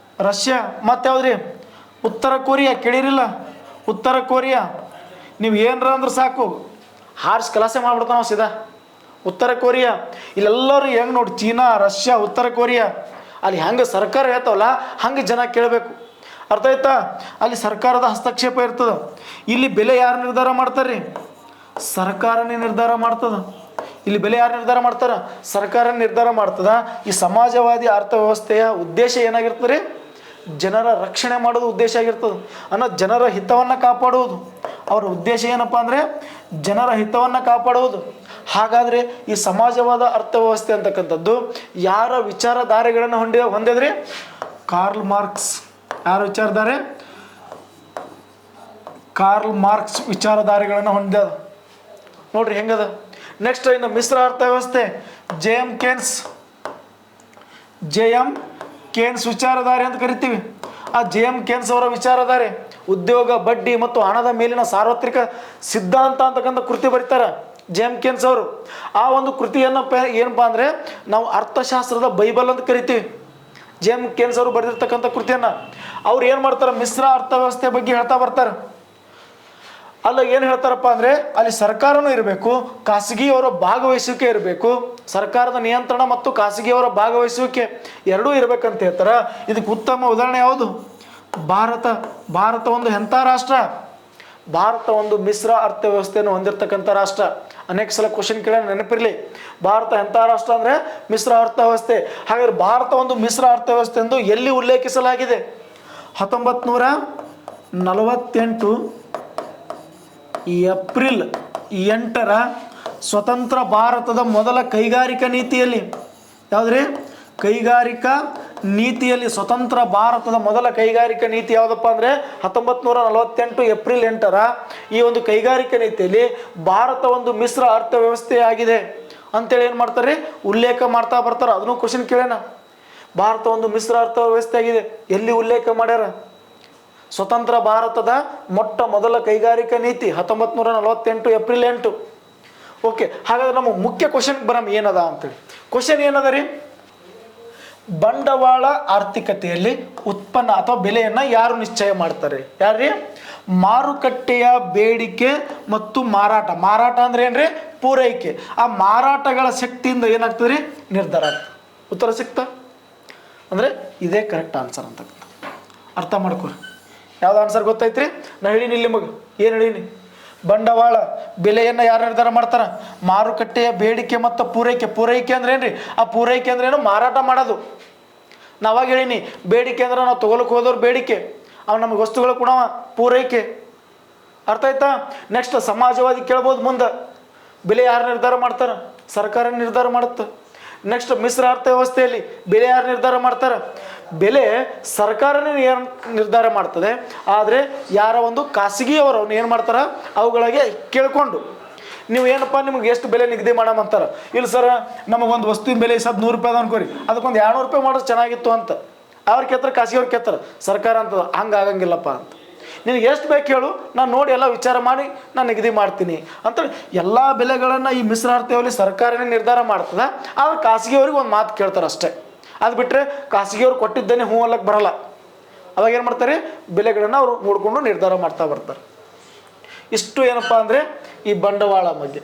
ಮತ್ತು ಯಾವ್ದು ರೀ? ಉತ್ತರ ಕೊರಿಯಾ. ಕೇಳಿರಿಲ್ಲ? ಉತ್ತರ ಕೊರಿಯಾ ನೀವು ಏನರ ಅಂದ್ರೆ ಸಾಕು, ಹಾರ್ಸ್ ಕಲಾಸೆ ಮಾಡ್ಬಿಡ್ತಾವೆ ನಾವು ಸೀದಾ. ಉತ್ತರ ಕೊರಿಯಾ ಇಲ್ಲೆಲ್ಲರೂ ಹೆಂಗೆ ನೋಡಿ, ಚೀನಾ, ರಷ್ಯಾ, ಉತ್ತರ ಕೊರಿಯಾ. ಅಲ್ಲಿ ಹೆಂಗೆ ಸರ್ಕಾರ ಹೇಳ್ತಾವಲ್ಲ ಹಂಗೆ ಜನ ಕೇಳಬೇಕು. ಅರ್ಥ ಆಯ್ತಾ? ಅಲ್ಲಿ ಸರ್ಕಾರದ ಹಸ್ತಕ್ಷೇಪ ಇರ್ತದೆ. ಇಲ್ಲಿ ಬೆಲೆ ಯಾರು ನಿರ್ಧಾರ ಮಾಡ್ತಾರೆ ರೀ? ಸರ್ಕಾರನೇ ನಿರ್ಧಾರ ಮಾಡ್ತದೆ. ಇಲ್ಲಿ ಬೆಲೆ ಯಾರು ನಿರ್ಧಾರ ಮಾಡ್ತಾರೆ? ಸರ್ಕಾರ ನಿರ್ಧಾರ ಮಾಡ್ತದ. ಈ ಸಮಾಜವಾದಿ ಅರ್ಥವ್ಯವಸ್ಥೆಯ ಉದ್ದೇಶ ಏನಾಗಿರ್ತದೆ ರೀ? ಜನರ ರಕ್ಷಣೆ ಮಾಡೋದು ಉದ್ದೇಶ ಆಗಿರ್ತದೆ. ಜನರ ಹಿತವನ್ನು ಕಾಪಾಡುವುದು. ಅವರ ಉದ್ದೇಶ ಏನಪ್ಪ ಅಂದರೆ ಜನರ ಹಿತವನ್ನು ಕಾಪಾಡುವುದು. ಹಾಗಾದರೆ ಈ ಸಮಾಜವಾದ ಅರ್ಥವ್ಯವಸ್ಥೆ ಅಂತಕ್ಕಂಥದ್ದು ಯಾರ ವಿಚಾರಧಾರೆಗಳನ್ನು ಹೊಂದಿದ್ರಿ? Karl marks. ಯಾರ ವಿಚಾರಧಾರೆ? ಕಾರ್ಲ್ ಮಾರ್ಕ್ಸ್ ವಿಚಾರಧಾರೆಗಳನ್ನು ಹೊಂದ್ಯದ. ನೋಡ್ರಿ ಹೆಂಗದ. ನೆಕ್ಸ್ಟ್ ಇನ್ನು ಮಿಶ್ರ ಅರ್ಥವ್ಯವಸ್ಥೆ, ಜೆ ಎಂ ಕೇನ್ಸ್ ವಿಚಾರಧಾರೆ ಅಂತ ಕರಿತೀವಿ. ಆ ಜೆ ಎಂ ಕೇನ್ಸ್ ಅವರ ವಿಚಾರಧಾರೆ ಉದ್ಯೋಗ, ಬಡ್ಡಿ ಮತ್ತು ಹಣದ ಮೇಲಿನ ಸಾರ್ವತ್ರಿಕ ಸಿದ್ಧಾಂತ ಅಂತಕ್ಕಂಥ ಕೃತಿ ಬರೀತಾರೆ ಜೆ ಎಂ ಕೇನ್ಸ್ ಅವರು. ಆ ಒಂದು ಕೃತಿಯನ್ನು ಏನಪ್ಪ ಅಂದರೆ ನಾವು ಅರ್ಥಶಾಸ್ತ್ರದ ಬೈಬಲ್ ಅಂತ ಕರಿತೀವಿ. ಜೆ ಎಂ ಕೇನ್ಸ್ ಅವರು ಬರೆದಿರ್ತಕ್ಕಂಥ ಕೃತಿಯನ್ನು ಅವ್ರು ಏನು ಮಾಡ್ತಾರೆ, ಮಿಶ್ರ ಅರ್ಥವ್ಯವಸ್ಥೆ ಬಗ್ಗೆ ಹೇಳ್ತಾ ಬರ್ತಾರೆ. ಅಲ್ಲ ಏನು ಹೇಳ್ತಾರಪ್ಪ ಅಂದರೆ ಅಲ್ಲಿ ಸರ್ಕಾರನೂ ಇರಬೇಕು, ಖಾಸಗಿಯವರ ಭಾಗವಹಿಸುವಿಕೆ ಇರಬೇಕು. ಸರ್ಕಾರದ ನಿಯಂತ್ರಣ ಮತ್ತು ಖಾಸಗಿಯವರ ಭಾಗವಹಿಸುವಿಕೆ ಎರಡೂ ಇರಬೇಕಂತ ಹೇಳ್ತಾರೆ. ಇದಕ್ಕೆ ಉತ್ತಮ ಉದಾಹರಣೆ ಯಾವುದು? ಭಾರತ ಒಂದು ಎಂಥ ರಾಷ್ಟ್ರ? ಭಾರತ ಒಂದು ಮಿಶ್ರ ಅರ್ಥವ್ಯವಸ್ಥೆಯನ್ನು ಹೊಂದಿರತಕ್ಕಂಥ ರಾಷ್ಟ್ರ. ಅನೇಕ ಸಲ ಕ್ವಶನ್ ಕೇಳ ನೆನಪಿರಲಿ. ಭಾರತ ಎಂಥ ರಾಷ್ಟ್ರ ಅಂದರೆ ಮಿಶ್ರ ಅರ್ಥವ್ಯವಸ್ಥೆ. ಹಾಗಾದ್ರೆ ಭಾರತ ಒಂದು ಮಿಶ್ರ ಅರ್ಥವ್ಯವಸ್ಥೆ ಎಂದು ಎಲ್ಲಿ ಉಲ್ಲೇಖಿಸಲಾಗಿದೆ? 1948 ಏಪ್ರಿಲ್ 8ರ ಸ್ವತಂತ್ರ ಭಾರತದ ಮೊದಲ ಕೈಗಾರಿಕಾ ನೀತಿಯಲ್ಲಿ. ಯಾವುದ್ರಿ? ಕೈಗಾರಿಕಾ ನೀತಿಯಲ್ಲಿ ಸ್ವತಂತ್ರ ಭಾರತದ ಮೊದಲ ಕೈಗಾರಿಕಾ ನೀತಿ ಯಾವುದಪ್ಪ ಅಂದರೆ 1948 ಏಪ್ರಿಲ್ 8ರ ಈ ಒಂದು ಕೈಗಾರಿಕಾ ನೀತಿಯಲ್ಲಿ ಭಾರತ ಒಂದು ಮಿಶ್ರ ಅರ್ಥವ್ಯವಸ್ಥೆಯಾಗಿದೆ ಅಂತೇಳಿ ಏನು ಮಾಡ್ತಾರೆ, ಉಲ್ಲೇಖ ಮಾಡ್ತಾ ಬರ್ತಾರೆ. ಅದನ್ನು ಕ್ವಶನ್ ಕೇಳೋಣ. ಭಾರತ ಒಂದು ಮಿಶ್ರ ಅರ್ಥವ್ಯವಸ್ಥೆ ಆಗಿದೆ, ಎಲ್ಲಿ ಉಲ್ಲೇಖ ಮಾಡ್ಯಾರ? ಸ್ವತಂತ್ರ ಭಾರತದ ಮೊಟ್ಟ ಮೊದಲ ಕೈಗಾರಿಕಾ ನೀತಿ 1948 ಏಪ್ರಿಲ್ 8. ಓಕೆ, ಹಾಗಾದ್ರೆ ನಮ್ಮ ಮುಖ್ಯ ಕ್ವಶನ್ ಬರಮ್ ಏನದ ಅಂತೇಳಿ. ಕ್ವಶನ್ ಏನದ ರೀ? ಬಂಡವಾಳ ಆರ್ಥಿಕತೆಯಲ್ಲಿ ಉತ್ಪನ್ನ ಅಥವಾ ಬೆಲೆಯನ್ನು ಯಾರು ನಿಶ್ಚಯ ಮಾಡ್ತಾರೆ? ಯಾರ್ರೀ? ಮಾರುಕಟ್ಟೆಯ ಬೇಡಿಕೆ ಮತ್ತು ಮಾರಾಟ. ಮಾರಾಟ ಅಂದ್ರೆ ಏನ್ರಿ? ಪೂರೈಕೆ. ಆ ಮಾರಾಟಗಳ ಶಕ್ತಿಯಿಂದ ಏನಾಗ್ತದೆ ರೀ? ನಿರ್ಧಾರ ಆಗ್ತದೆ. ಉತ್ತರ ಸಿಕ್ತಾ? ಅಂದರೆ ಇದೇ ಕರೆಕ್ಟ್ ಆನ್ಸರ್ ಅಂತ ಅರ್ಥ ಮಾಡ್ಕೊರಿ. ಯಾವ್ದು ಆನ್ಸರ್ ಗೊತ್ತೈತ್ರಿ? ನಾ ಹೇಳೀನಿ ಇಲ್ಲಿ ನಿಮಗೆ. ಏನು ಹೇಳೀನಿ? ಬಂಡವಾಳ ಬೆಲೆಯನ್ನು ಯಾರು ನಿರ್ಧಾರ ಮಾಡ್ತಾರೆ? ಮಾರುಕಟ್ಟೆಯ ಬೇಡಿಕೆ ಮತ್ತು ಪೂರೈಕೆ. ಪೂರೈಕೆ ಅಂದ್ರೆ ಏನ್ರಿ? ಆ ಪೂರೈಕೆ ಅಂದ್ರೆ ಏನು? ಮಾರಾಟ ಮಾಡೋದು. ನಾವಾಗ ಹೇಳೀನಿ, ಬೇಡಿಕೆ ಅಂದ್ರೆ ನಾವು ತೊಗೊಳಕ್ಕೆ ಹೋದವ್ರು ಬೇಡಿಕೆ, ಅವ್ನು ನಮಗೆ ವಸ್ತುಗಳು ಕೊಡವ ಪೂರೈಕೆ. ಅರ್ಥ ಆಯ್ತಾ? ನೆಕ್ಸ್ಟ್ ಸಮಾಜವಾದಿ ಕೇಳ್ಬೋದು ಮುಂದೆ. ಬೆಲೆ ಯಾರು ನಿರ್ಧಾರ ಮಾಡ್ತಾರೆ? ಸರ್ಕಾರ ನಿರ್ಧಾರ ಮಾಡುತ್ತೆ. ನೆಕ್ಸ್ಟ್ ಮಿಶ್ರ ಅರ್ಥ ವ್ಯವಸ್ಥೆಯಲ್ಲಿ ಬೆಲೆ ಯಾರು ನಿರ್ಧಾರ ಮಾಡ್ತಾರೆ? ಬೆಲೆ ಸರ್ಕಾರನೇ ನಿರ್ಧಾರ ಮಾಡ್ತದೆ. ಆದರೆ ಯಾರ ಒಂದು ಖಾಸಗಿಯವರು ಅವ್ನು ಏನು ಮಾಡ್ತಾರೆ? ಅವುಗಳಿಗೆ ಕೇಳ್ಕೊಂಡು ನೀವು ಏನಪ್ಪ ನಿಮ್ಗೆ ಎಷ್ಟು ಬೆಲೆ ನಿಗದಿ ಮಾಡಮಂತಾರೆ. ಇಲ್ಲ ಸರ್, ನಮಗೊಂದು ವಸ್ತುವಿನ ಬೆಲೆ ಸದ್ 100 ರೂಪಾಯಿ ಅನ್ಕೋರಿ, ಅದಕ್ಕೊಂದು 200 ರೂಪಾಯಿ ಮಾಡೋದು ಚೆನ್ನಾಗಿತ್ತು ಅಂತ ಅವ್ರು ಕೇಳ್ತಾರೆ, ಖಾಸಗಿಯವ್ರು ಕೇಳ್ತಾರೆ. ಸರ್ಕಾರ ಅಂತದ ಹಂಗೆ ಆಗಂಗಿಲ್ಲಪ್ಪ ಅಂತ. ನಿನಗೆ ಎಷ್ಟು ಬೇಕು ಹೇಳು, ನಾನು ನೋಡಿ ಎಲ್ಲ ವಿಚಾರ ಮಾಡಿ ನಾನು ನಿಗದಿ ಮಾಡ್ತೀನಿ ಅಂತ. ಎಲ್ಲ ಬೆಲೆಗಳನ್ನು ಈ ಮಿಶ್ರಾರ್ಥದಲ್ಲಿ ಸರ್ಕಾರನೇ ನಿರ್ಧಾರ ಮಾಡ್ತದೆ. ಆದ್ರೆ ಖಾಸಗಿಯವ್ರಿಗೆ ಒಂದು ಮಾತು ಕೇಳ್ತಾರೆ ಅಷ್ಟೇ. ಅದು ಬಿಟ್ಟರೆ ಖಾಸಗಿಯವ್ರು ಕೊಟ್ಟಿದ್ದೇನೆ ಹೂ ಅಲ್ಲಕ್ಕೆ ಬರಲ್ಲ. ಅವಾಗ ಏನು ಮಾಡ್ತಾರೆ? ಬೆಲೆಗಳನ್ನು ಅವರು ನೋಡಿಕೊಂಡು ನಿರ್ಧಾರ ಮಾಡ್ತಾ ಬರ್ತಾರೆ. ಇಷ್ಟು ಏನಪ್ಪ ಅಂದರೆ ಈ ಬಂಡವಾಳ ಬಗ್ಗೆ.